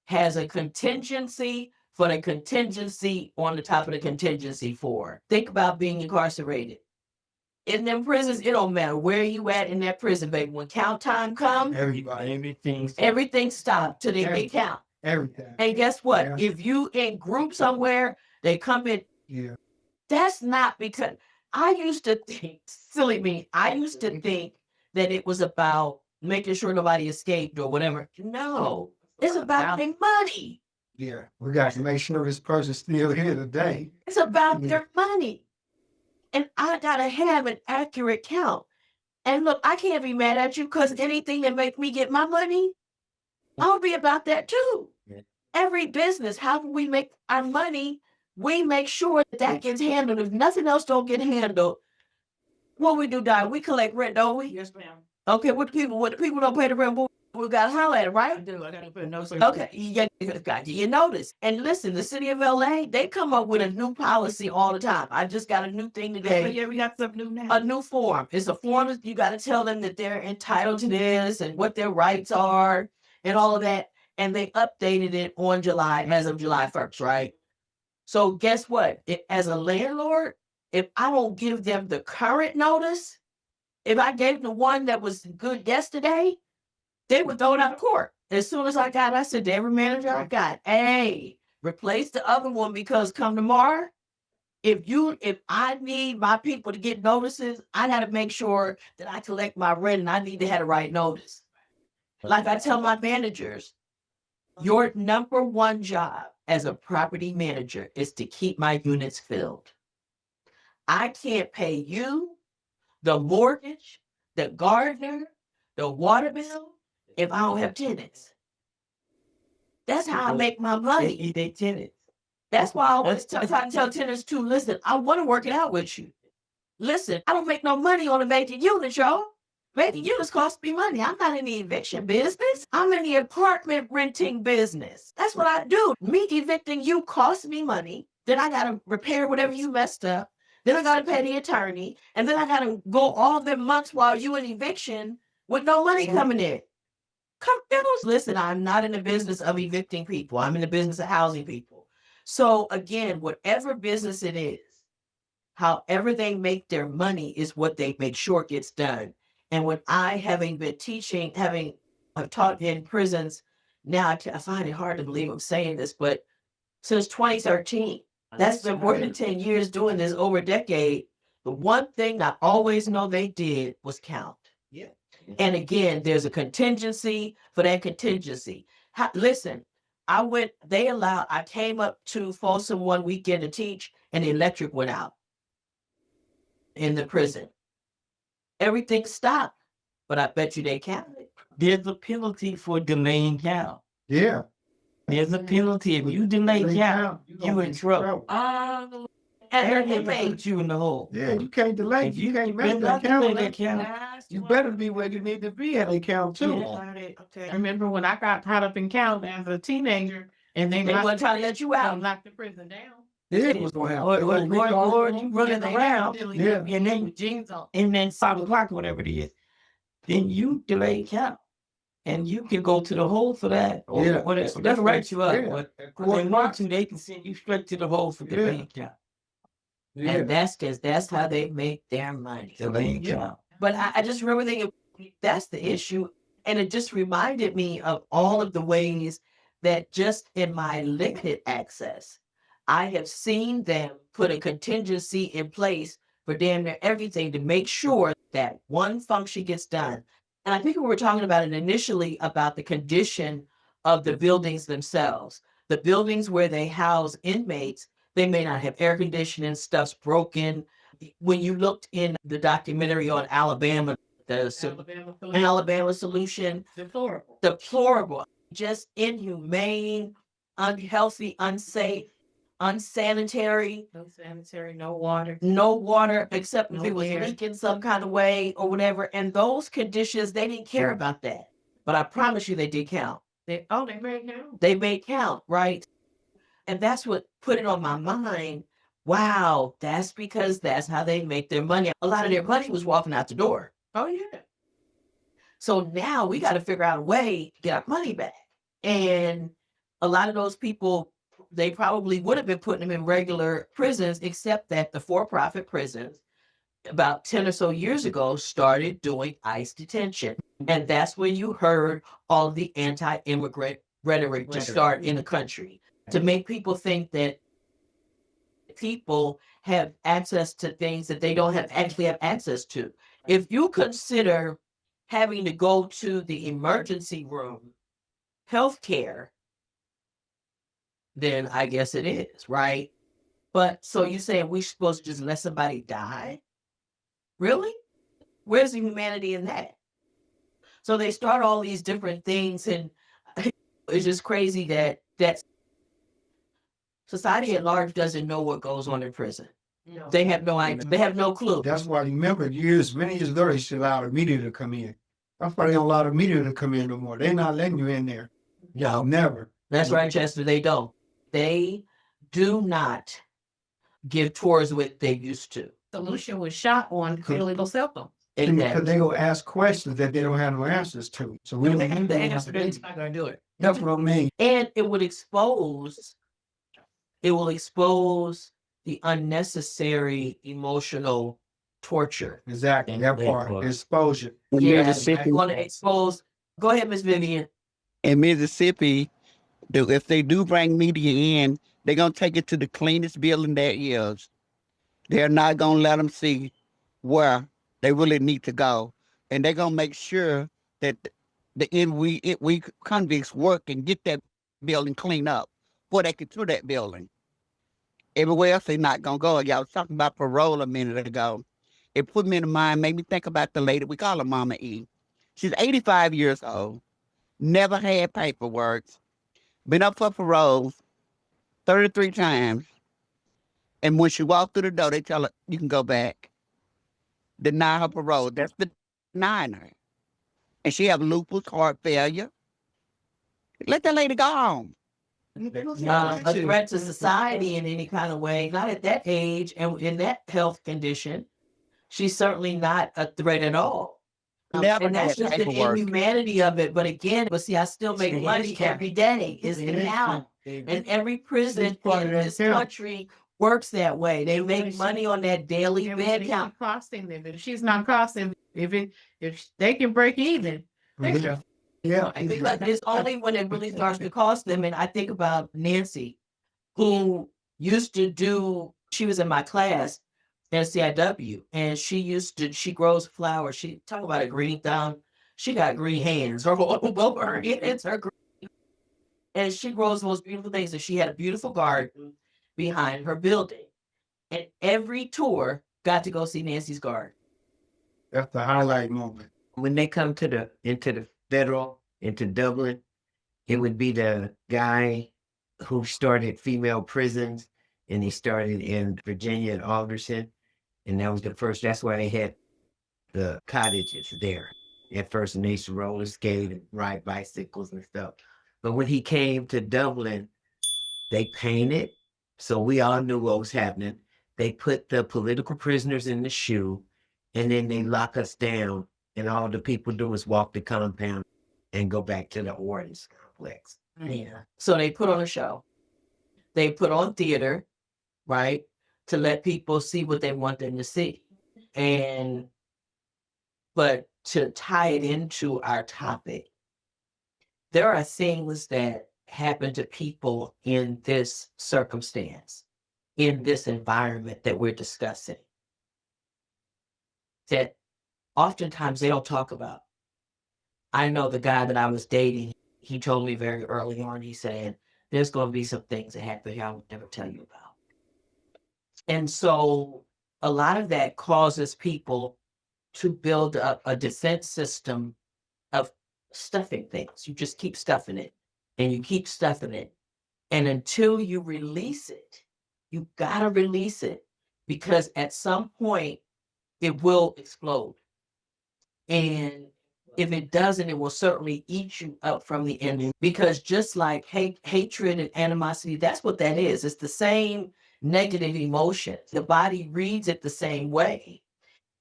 has a contingency for the contingency on the top of the contingency for. Think about being incarcerated. In them prisons, it don't matter where you at in that prison, baby. When count time comes, everything stopped till they count. Everything. And guess what? Yeah. If you in group somewhere, they come in. Yeah. That's not because I used to think, silly me, I used to think that it was about making sure nobody escaped or whatever. No, it's about their money. Yeah. We got to make sure this person's still here today. It's about their money. And I gotta have an accurate count. And look, I can't be mad at you because anything that makes me get my money, I'll be about that too. Yeah. Every business, how can we make our money? We make sure that gets handled. If nothing else don't get handled, what we do, Di? We collect rent, don't we? Yes, ma'am. Okay, what the people don't pay the rent, we got to holler at it, right? I do. I gotta put a note. Okay, you notice. And listen, the city of LA, they come up with a new policy all the time. I just got a new thing today. Yeah, we got something new now. A new form. It's a form that you got to tell them that they're entitled to this and what their rights are and all of that. And they updated it on as of July 1st, right? So guess what? As a landlord, if I don't give them the current notice, if I gave the one that was good yesterday, they would throw it out of court. As soon as I got it, I said to every manager I got, hey, replace the other one because come tomorrow, if I need my people to get notices, I got to make sure that I collect my rent and I need to have the right notice. Like I tell my managers, your number one job as a property manager is to keep my units filled. I can't pay you, the mortgage, the gardener, the water bill, if I don't have tenants. That's how I make my money. They tenants. That's why I always try to tell tenants too, listen, I want to work it out with you. Listen, I don't make no money on a vacant unit, y'all. Vacant units cost me money. I'm not in the eviction business. I'm in the apartment renting business. That's what I do. Me evicting you costs me money. Then I got to repair whatever you messed up. Then I got to pay the attorney. And then I got to go all the months while you in eviction with no money coming in. Listen, I'm not in the business of evicting people. I'm in the business of housing people. So again, whatever business it is, however they make their money is what they make sure gets done. And when having been teaching, I've taught in prisons, now I find it hard to believe I'm saying this, but since 2013, that's been more than 10 years doing this, over a decade. The one thing I always know they did was count. Yeah. And again, there's a contingency for that contingency. Listen, I came up to Folsom one weekend to teach and the electric went out in the prison. Everything stopped, but I bet you they counted. There's a penalty for delaying count. Yeah. There's a penalty. If you delay count, you in trouble. And They they put you in the hole. Yeah, you can't delay. If You can't better make not that delay count. that count. You better be where you need to be at a count too. I remember when I got caught up in count as a teenager, and they weren't trying to let you out. knocked the prison down. Yeah, it was gonna happen. Or you running around, Yeah. and then Jeans on. and then 5 o'clock, whatever it is, then you delay count. And you can go to the hole for that. Or Yeah. whatever. They'll write you up. Yeah. But if they want to, they can send you straight to the hole for delaying count. Yeah. And that's because that's how they make their money. Delaying Yeah. count. But I just remember thinking, that's the issue. And it just reminded me of all of the ways that just in my limited access, I have seen them put a contingency in place for damn near everything to make sure that one function gets done. And I think we were talking about it initially about the condition of the buildings themselves. The buildings where they house inmates, they may not have air conditioning, stuff's broken. When you looked in the documentary on Alabama, Alabama solution, deplorable, just inhumane, unhealthy, unsafe, unsanitary, No water. no water except if it was Nowhere. leaking some kind of way or whatever. And those conditions, they didn't care about that. But I promise you they did count. They made now. They made count, right? And that's what put it on my mind. Wow, that's because that's how they make their money. A lot of their money was walking out the door. Oh yeah. So now we got to figure out a way to get our money back. And a lot of those people, they probably would have been putting them in regular prisons, except that the for-profit prisons about 10 or so years ago started doing ICE detention. And that's when you heard all the anti-immigrant rhetoric to start in the country, to make people think that people have access to things that they don't actually have access to. If you consider having to go to the emergency room, healthcare, then I guess it is, right? But so you're saying we're supposed to just let somebody die? Really? Where's the humanity in that? So they start all these different things, and it's just crazy that society at large doesn't know what goes on in prison. They have no idea. They have no clue. That's why, remember, many years ago, they still allowed the media to come in. That's why they don't allow the media to come in no more. They're not letting you in there. No, Never. that's right, Chester. They don't. They do not give tours what they used to. Solution was shot on illegal cell phones. Because they go ask questions that they don't have no answers to. So we don't They have have the the answers. answer. They're not going to do it. That's what I mean. And it will expose the unnecessary emotional torture. Exactly. That part. Exposure. In Yeah, Mississippi, I want to expose. Go ahead, Miss Vivian. in Mississippi, if they do bring media in, they're gonna take it to the cleanest building there is. They're not gonna let them see where they really need to go, and they're gonna make sure that we convicts work and get that building cleaned up before they get to that building. Everywhere else, they're not gonna go. Y'all was talking about parole a minute ago. It put me in mind, made me think about the lady, we call her Mama E. She's 85 years old, never had paperwork, been up for parole 33 times. And when she walked through the door, they tell her, you can go back. Deny her parole. That's denying her. And she have lupus, heart failure. Let that lady go home. A threat to society in any kind of way, not at that age and in that health condition. She's certainly not a threat at all. Never And that's had just the paperwork. inhumanity of it. But again, see, I still make money every day. It's now. And every prison in this country works that way. They make money on that daily bed count. Costing them. If she's not costing, if they can break even, Yeah. Yeah. Because it's only when it really starts to cost them. And I think about Nancy, who used to do, she was in my class at CIW, and she grows flowers. She talk about a green thumb. She got green hands. Her hands are green. And she grows the most beautiful things. And she had a beautiful garden behind her building. And every tour got to go see Nancy's garden. That's the highlight moment. When they come into Dublin, it would be the guy who started female prisons, and he started in Virginia at Alderson. And that was that's why they had the cottages there. At first, and they used to roller skate and ride bicycles and stuff. But when he came to Dublin, they painted, so we all knew what was happening. They put the political prisoners in the shoe, and then they lock us down, and all the people do is walk the compound and go back to the ordinance complex. Yeah. So they put on a show. They put on theater, right, to let people see what they want them to see. But to tie it into our topic, there are things that happen to people in this circumstance, in this environment that we're discussing, that oftentimes they don't talk about. I know the guy that I was dating, he told me very early on, he said, there's going to be some things that happen here I will never tell you about. And so a lot of that causes people to build up a defense system of stuffing things. You just keep stuffing it and you keep stuffing it. And until you release it, you got to release it, because at some point it will explode. And if it doesn't, it will certainly eat you up from the end. Because just like hatred and animosity, that's what that is. It's the same negative emotion. The body reads it the same way.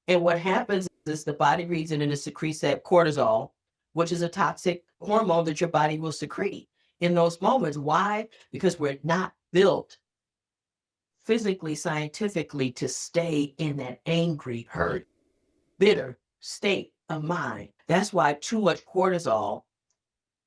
And what happens is the body reads it and it secretes that cortisol, which is a toxic hormone that your body will secrete. in those moments. Why? Because we're not built physically, scientifically to stay in that angry, hurt, bitter state of mind. That's why too much cortisol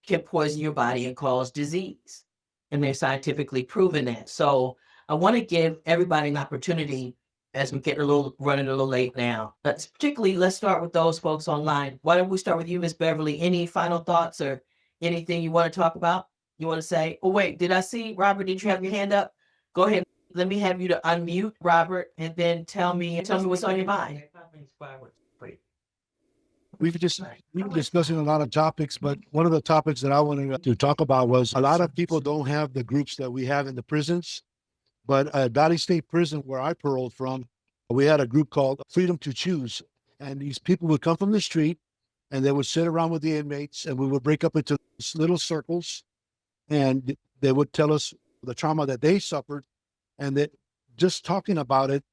can poison your body and cause disease. And they're scientifically proven that. So I want to give everybody an opportunity as we get running a little late now. But particularly, let's start with those folks online. Why don't we start with you, Miss Beverly? Any final thoughts or anything you want to talk about? You want to say? Oh, wait, did I see Robert? Did you have your hand up? Go ahead. Let me have you to unmute, Robert, and then tell me what's on your mind. We've been discussing a lot of topics, but one of the topics that I wanted to talk about was a lot of people don't have the groups that we have in the prisons. But at Valley State Prison, where I paroled from, we had a group called Freedom to Choose. And these people would come from the street and they would sit around with the inmates, and we would break up into little circles, and they would tell us the trauma that they suffered, and that just talking about it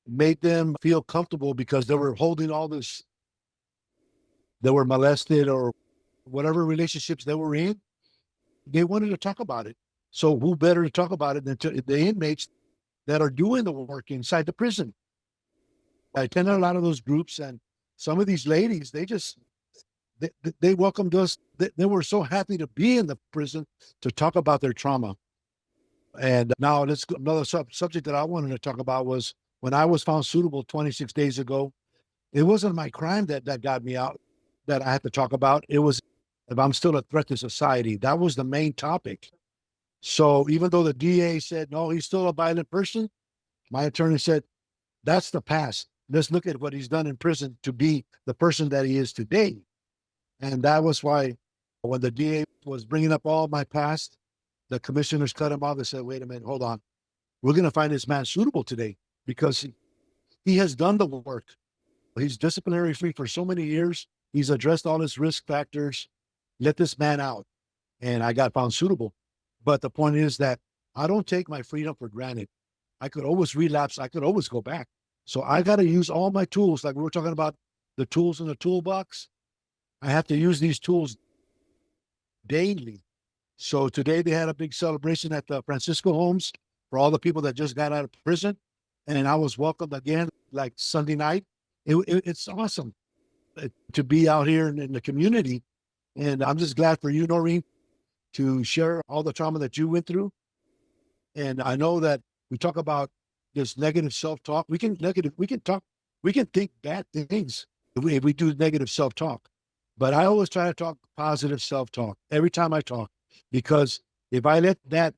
made them feel comfortable because they were holding all this. They were molested or whatever relationships they were in. They wanted to talk about it. So who better to talk about it than the inmates that are doing the work inside the prison? I attended a lot of those groups, and some of these ladies, they welcomed us. They were so happy to be in the prison to talk about their trauma. And now another subject that I wanted to talk about was when I was found suitable 26 days ago. It wasn't my crime that got me out that I had to talk about. It was if I'm still a threat to society. That was the main topic. So even though the DA said, no, he's still a violent person, my attorney said, that's the past. Let's look at what he's done in prison to be the person that he is today. And that was why when the DA was bringing up all my past, the commissioners cut him off. They said, wait a minute, hold on. We're going to find this man suitable today because he has done the work. He's disciplinary free for so many years. He's addressed all his risk factors. Let this man out. And I got found suitable. But the point is that I don't take my freedom for granted. I could always relapse. I could always go back. So I got to use all my tools. Like we were talking about the tools in the toolbox. I have to use these tools daily. So today they had a big celebration at the Francisco Homes for all the people that just got out of prison. And I was welcomed again, like Sunday night. It's awesome to be out here in the community. And I'm just glad for you, Noreen, to share all the trauma that you went through. And I know that we talk about this negative self-talk. We can think bad things if we do negative self-talk. But I always try to talk positive self-talk every time I talk, because if I let that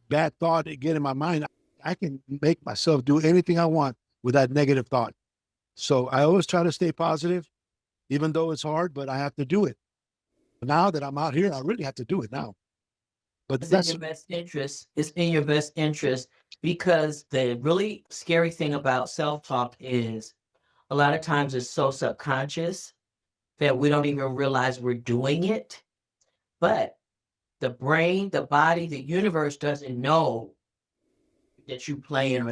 bad thought get in my mind, I can make myself do anything I want with that negative thought. So I always try to stay positive, even though it's hard, but I have to do it. Now that I'm out here, I really have to do it now. But It's in your best interest. It's in your best interest, because the really scary thing about self-talk is a lot of times it's so subconscious that we don't even realize we're doing it. But the brain, the body, the universe doesn't know that you playing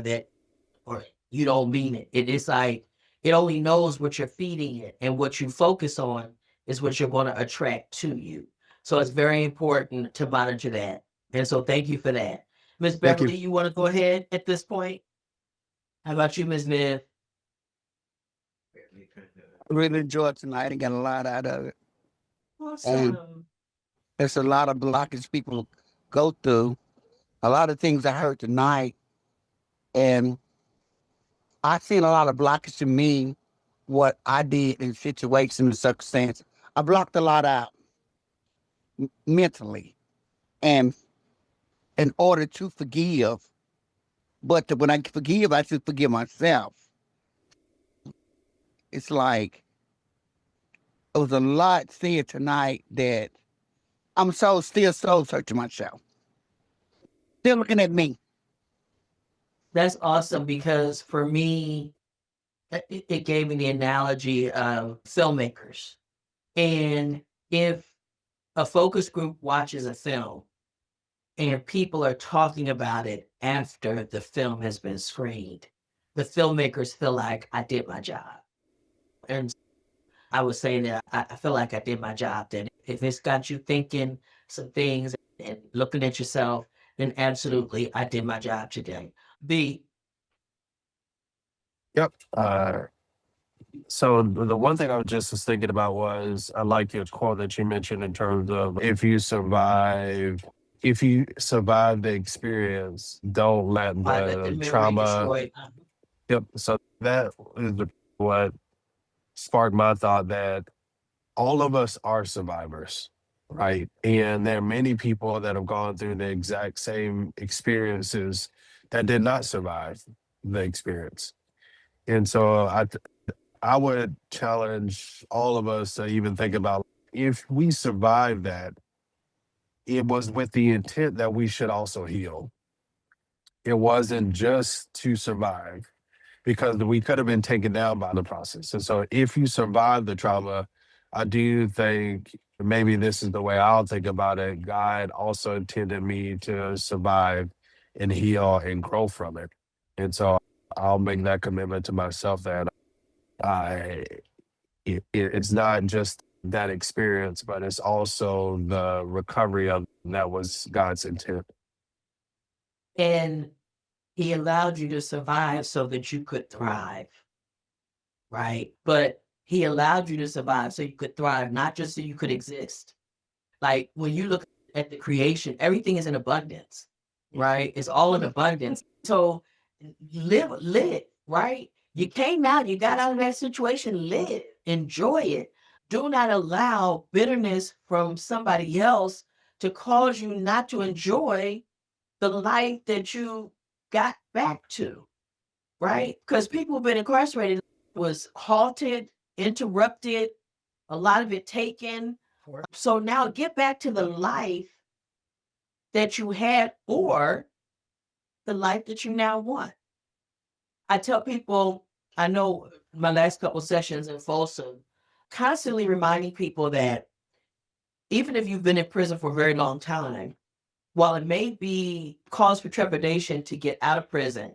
or you don't mean it. It is like, it only knows what you're feeding it, and what you focus on is what you're going to attract to you. So it's very important to monitor that. And so thank you for that. Ms. Beverly, you want to go ahead at this point? How about you, Ms. Viv? Really enjoyed tonight and got a lot out of it. Awesome. There's a lot of blockage people go through. A lot of things I heard tonight, and I've seen a lot of blockage in me, what I did in situations and circumstances. I blocked a lot out mentally, and in order to forgive, but when I forgive, I should forgive myself. It's like, it was a lot said tonight that I'm still soul searching myself. Still looking at me. That's awesome, because for me, it gave me the analogy of filmmakers. And if a focus group watches a film and people are talking about it after the film has been screened, the filmmakers feel like I did my job. And I was saying that I feel like I did my job, that if it's got you thinking some things and looking at yourself, then absolutely, I did my job today. B, Yep. So the one thing I was just was thinking about was I like your quote that you mentioned in terms of if you survive the experience, don't let I let the the memory trauma. destroy. Yep. So that is what sparked my thought that all of us are survivors, right? And there are many people that have gone through the exact same experiences that did not survive the experience. And so I would challenge all of us to even think about if we survived that, it was with the intent that we should also heal. It wasn't just to survive because we could have been taken down by the process. And so if you survive the trauma, I do think maybe this is the way I'll think about it. God also intended me to survive and heal and grow from it. And so I'll make that commitment to myself that I it's not just that experience, but it's also the recovery of that was God's intent. And he allowed you to survive so that you could thrive, right? But he allowed you to survive so you could thrive, not just so you could exist. Like when you look at the creation, everything is in abundance, right? It's all in abundance. So live, right? You came out, you got out of that situation, live, enjoy it. Do not allow bitterness from somebody else to cause you not to enjoy the life that you got back to, right? Because people who've been incarcerated was halted, interrupted, a lot of it taken. So now get back to the life that you had or the life that you now want. I tell people, I know my last couple sessions in Folsom, constantly reminding people that even if you've been in prison for a very long time, while it may be cause for trepidation to get out of prison,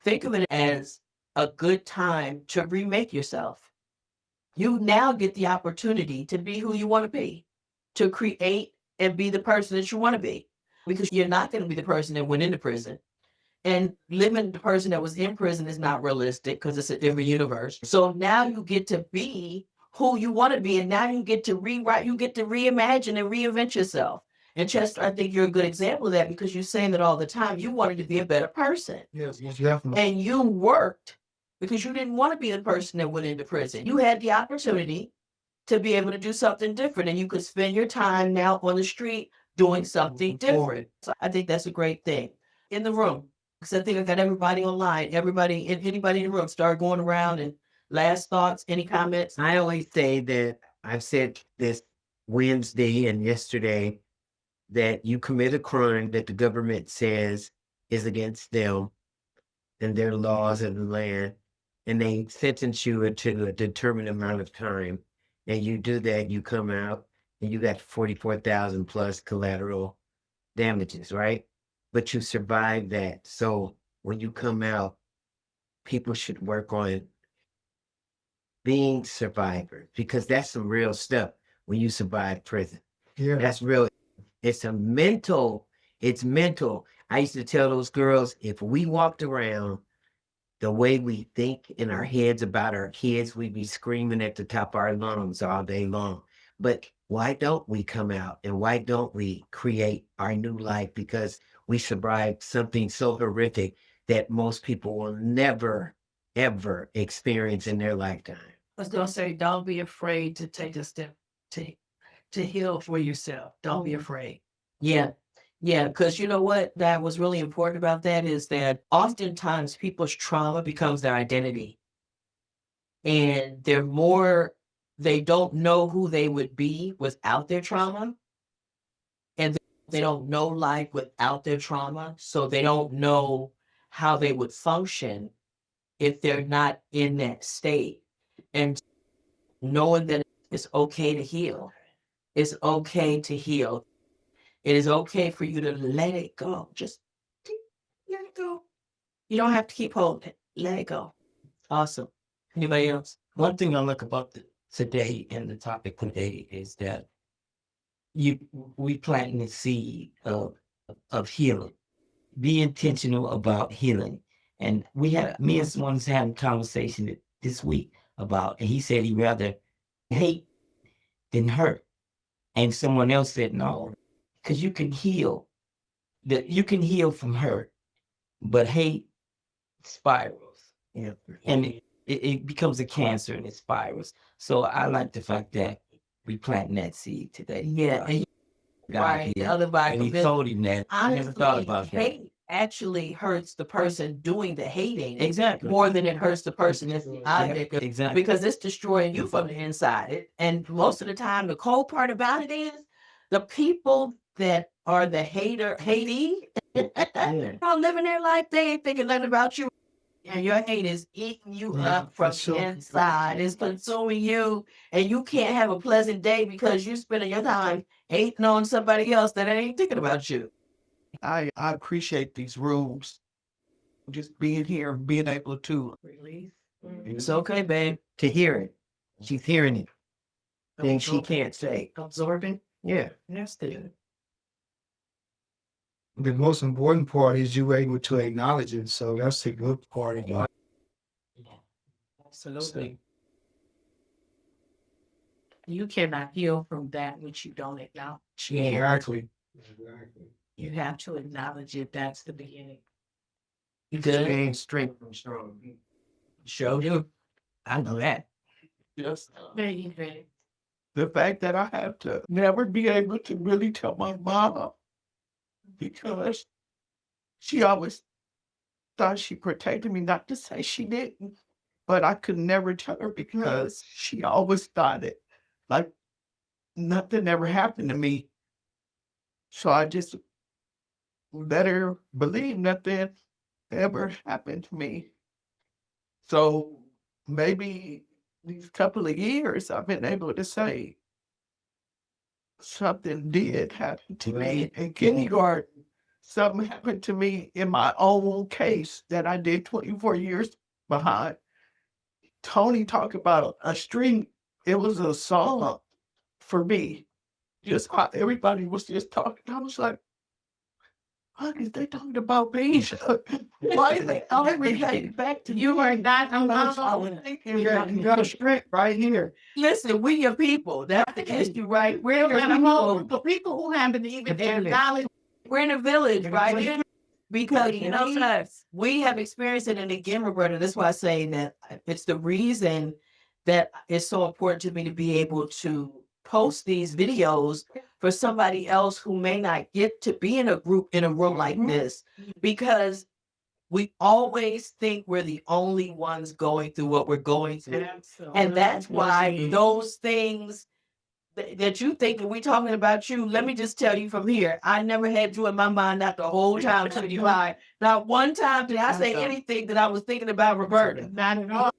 think of it as a good time to remake yourself. You now get the opportunity to be who you want to be, to create and be the person that you want to be, because you're not going to be the person that went into prison. And living the person that was in prison is not realistic because it's a different universe. So now you get to be who you want to be, and now you get to rewrite, you get to reimagine and reinvent yourself. And Chester, I think you're a good example of that because you're saying that all the time. You wanted to be a better person. Yes, definitely. And you worked because you didn't want to be the person that went into prison. You had the opportunity to be able to do something different, and you could spend your time now on the street doing something different. So I think that's a great thing. In the room, because I think I got everybody online, anybody in the room, start going around and last thoughts, any comments? I always say that I've said this Wednesday and yesterday that you commit a crime that the government says is against them and their laws of the land, and they sentence you to a determined amount of time, and you do that, you come out and you got 44,000 plus collateral damages, right? But you survived that. So when you come out, people should work on being survivors because that's some real stuff when you survive prison. Yeah. That's real. It's mental. I used to tell those girls, if we walked around the way we think in our heads about our kids, we'd be screaming at the top of our lungs all day long. But why don't we come out and why don't we create our new life? Because we survived something so horrific that most people will never, ever experience in their lifetime. I was gonna say, don't be afraid to take a step to heal for yourself. Don't be afraid. Yeah. Yeah, because you know what that was really important about that is that oftentimes people's trauma becomes their identity. And they don't know who they would be without their trauma. And they don't know life without their trauma. So they don't know how they would function if they're not in that state. And knowing that it's okay to heal. It's okay to heal. It is okay for you to let it go. Just let it go. You don't have to keep holding it. Let it go. Awesome. Anybody else? One thing I like about today and the topic today is that we planting the seed of healing. Be intentional about healing. And me and someone's having a conversation this week about, and he said he'd rather hate than hurt. And someone else said, no, because you can heal. You can heal from hurt, but hate spirals. Yeah. And it becomes a cancer and it spirals. So I like the fact that we planting that seed today. Yeah, and God, the other and he told him that. I never thought about that. hate actually hurts the person doing the hating Exactly. more than it hurts the person that's the object of, Exactly. because it's destroying you from the inside. And most of the time, the cold part about it is the people that are the hating, are living their life. They ain't thinking nothing about you. And your hate is eating you up from the inside. It's consuming you. And you can't have a pleasant day because you're spending your time hating on somebody else that ain't thinking about you. I appreciate these rooms. Just being here, being able to. Release. It's okay, babe. To hear it. She's hearing it. Things she can't say. Absorbing. Yeah. That's good. The most important part is you were able to acknowledge it. So that's the good part of it. Absolutely. You cannot heal from that which you don't acknowledge. Exactly. You have to acknowledge it. That's the beginning. You good? Staying straight from strong. Show you. I know that. Yes. Baby. The fact that I have to never be able to really tell my mama, because she always thought she protected me, not to say she didn't, but I could never tell her because she always thought it like nothing ever happened to me. So I just let her believe nothing ever happened to me. So maybe these couple of years I've been able to say something did happen to me in kindergarten. Something happened to me in my own case that I did 24 years behind. Tony talked about a string. It was a song for me. Just how everybody was just talking. I was like, what is they talking about me? Why is they always related back to You are not alone? You got a string right here. Listen, we your people. That's the issue, right? We're your the people who haven't even acknowledged. We're in a village, right? Because we have experienced it. And again, Roberta, that's why I say that it's the reason that it's so important to me to be able to post these videos for somebody else who may not get to be in a group in a room like this, because we always think we're the only ones going through what we're going through. And that's why those things that you think that we talking about you, let me just tell you from here, I never had you in my mind not the whole time to you lie. Not one time did I say anything that I was thinking about Roberta. Not at all.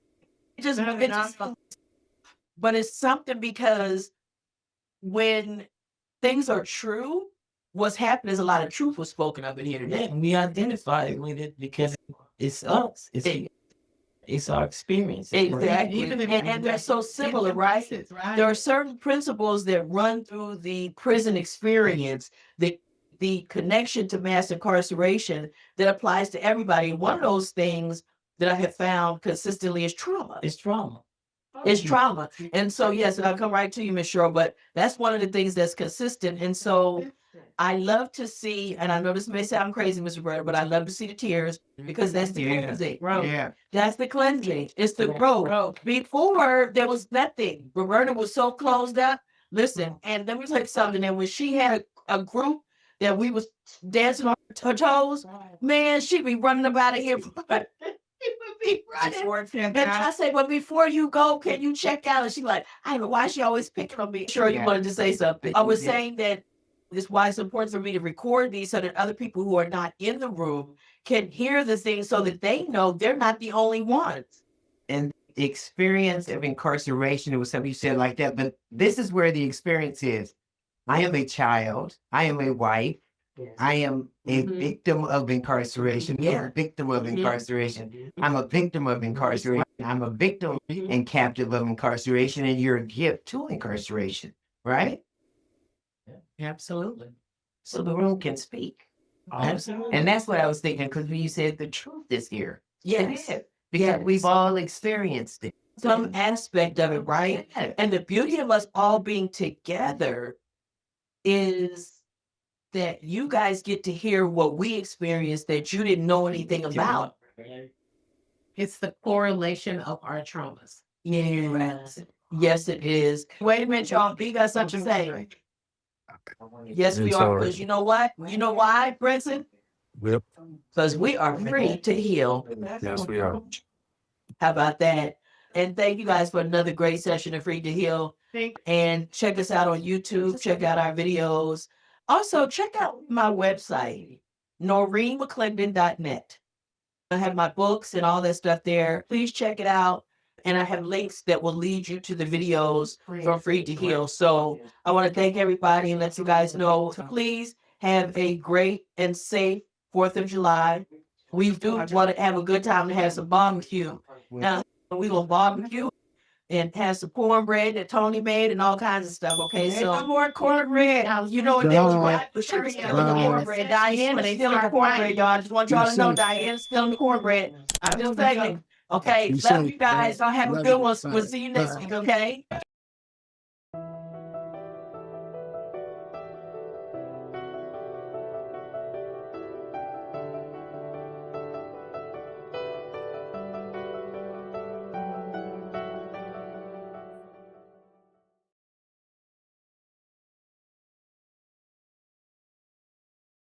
But it's something, because when things are true, what's happened is a lot of truth was spoken of in here today. And we identify with it because it's us. It's our experience. Exactly. And they're so similar, right? There are certain principles that run through the prison experience, the connection to mass incarceration that applies to everybody. One of those things that I have found consistently is trauma. It's trauma. It's trauma. And so, yes, and I'll come right to you, Ms. Cheryl, but that's one of the things that's consistent. And so I love to see, and I know this may sound crazy, Mr. Roberta, but I love to see the tears, because that's the cleansing. Yeah. That's the cleansing. It's the growth. Before, there was nothing. Roberta was so closed up. Listen, and let me tell you something. And when she had a group that we was dancing on her toes, man, she'd be running up out of here. She would be running. And I say, but before you go, can you check out? And she's like, I don't know why she always picking on me. Sure, you wanted to say something. I was saying that it's why it's important for me to record these so that other people who are not in the room can hear the things, so that they know they're not the only ones. And the experience of incarceration, it was something you said like that, but this is where the experience is. I am a child. I am a wife. I am a victim of incarceration. You're a victim of incarceration. I'm a victim of incarceration. I'm a victim and captive of incarceration, and you're a gift to incarceration, right? Absolutely. So the room can speak. Absolutely. And that's what I was thinking, because when you said the truth is here. Yes. Because we've all experienced it. Some aspect of it, right? Yeah. And the beauty of us all being together is that you guys get to hear what we experienced that you didn't know anything about. It's the correlation of our traumas. Yes. Yes, it is. Wait a minute, y'all. We got something to say. Yes, we It's are. all right. Because you know what? You know why, Brenton? Yep. Because we are free to heal. Yes, we are. How about that? And thank you guys for another great session of Free to Heal. And check us out on YouTube. Check out our videos. Also, check out my website, NoreenMcClendon.net. I have my books and all that stuff there. Please check it out. And I have links that will lead you to the videos from Free to Heal. So I want to thank everybody and let you guys know to please have a great and safe 4th of July. We do want to have a good time and have some barbecue. Now, we will barbecue and have some cornbread that Tony made and all kinds of stuff. Okay, so more cornbread. You know what they was right? But she was stealing the cornbread. Diane is stealing the cornbread, y'all. I just want y'all to know Diane is stealing the cornbread. I'm just saying. Okay, love you guys. Y'all have a good one. We'll see you next week. Okay.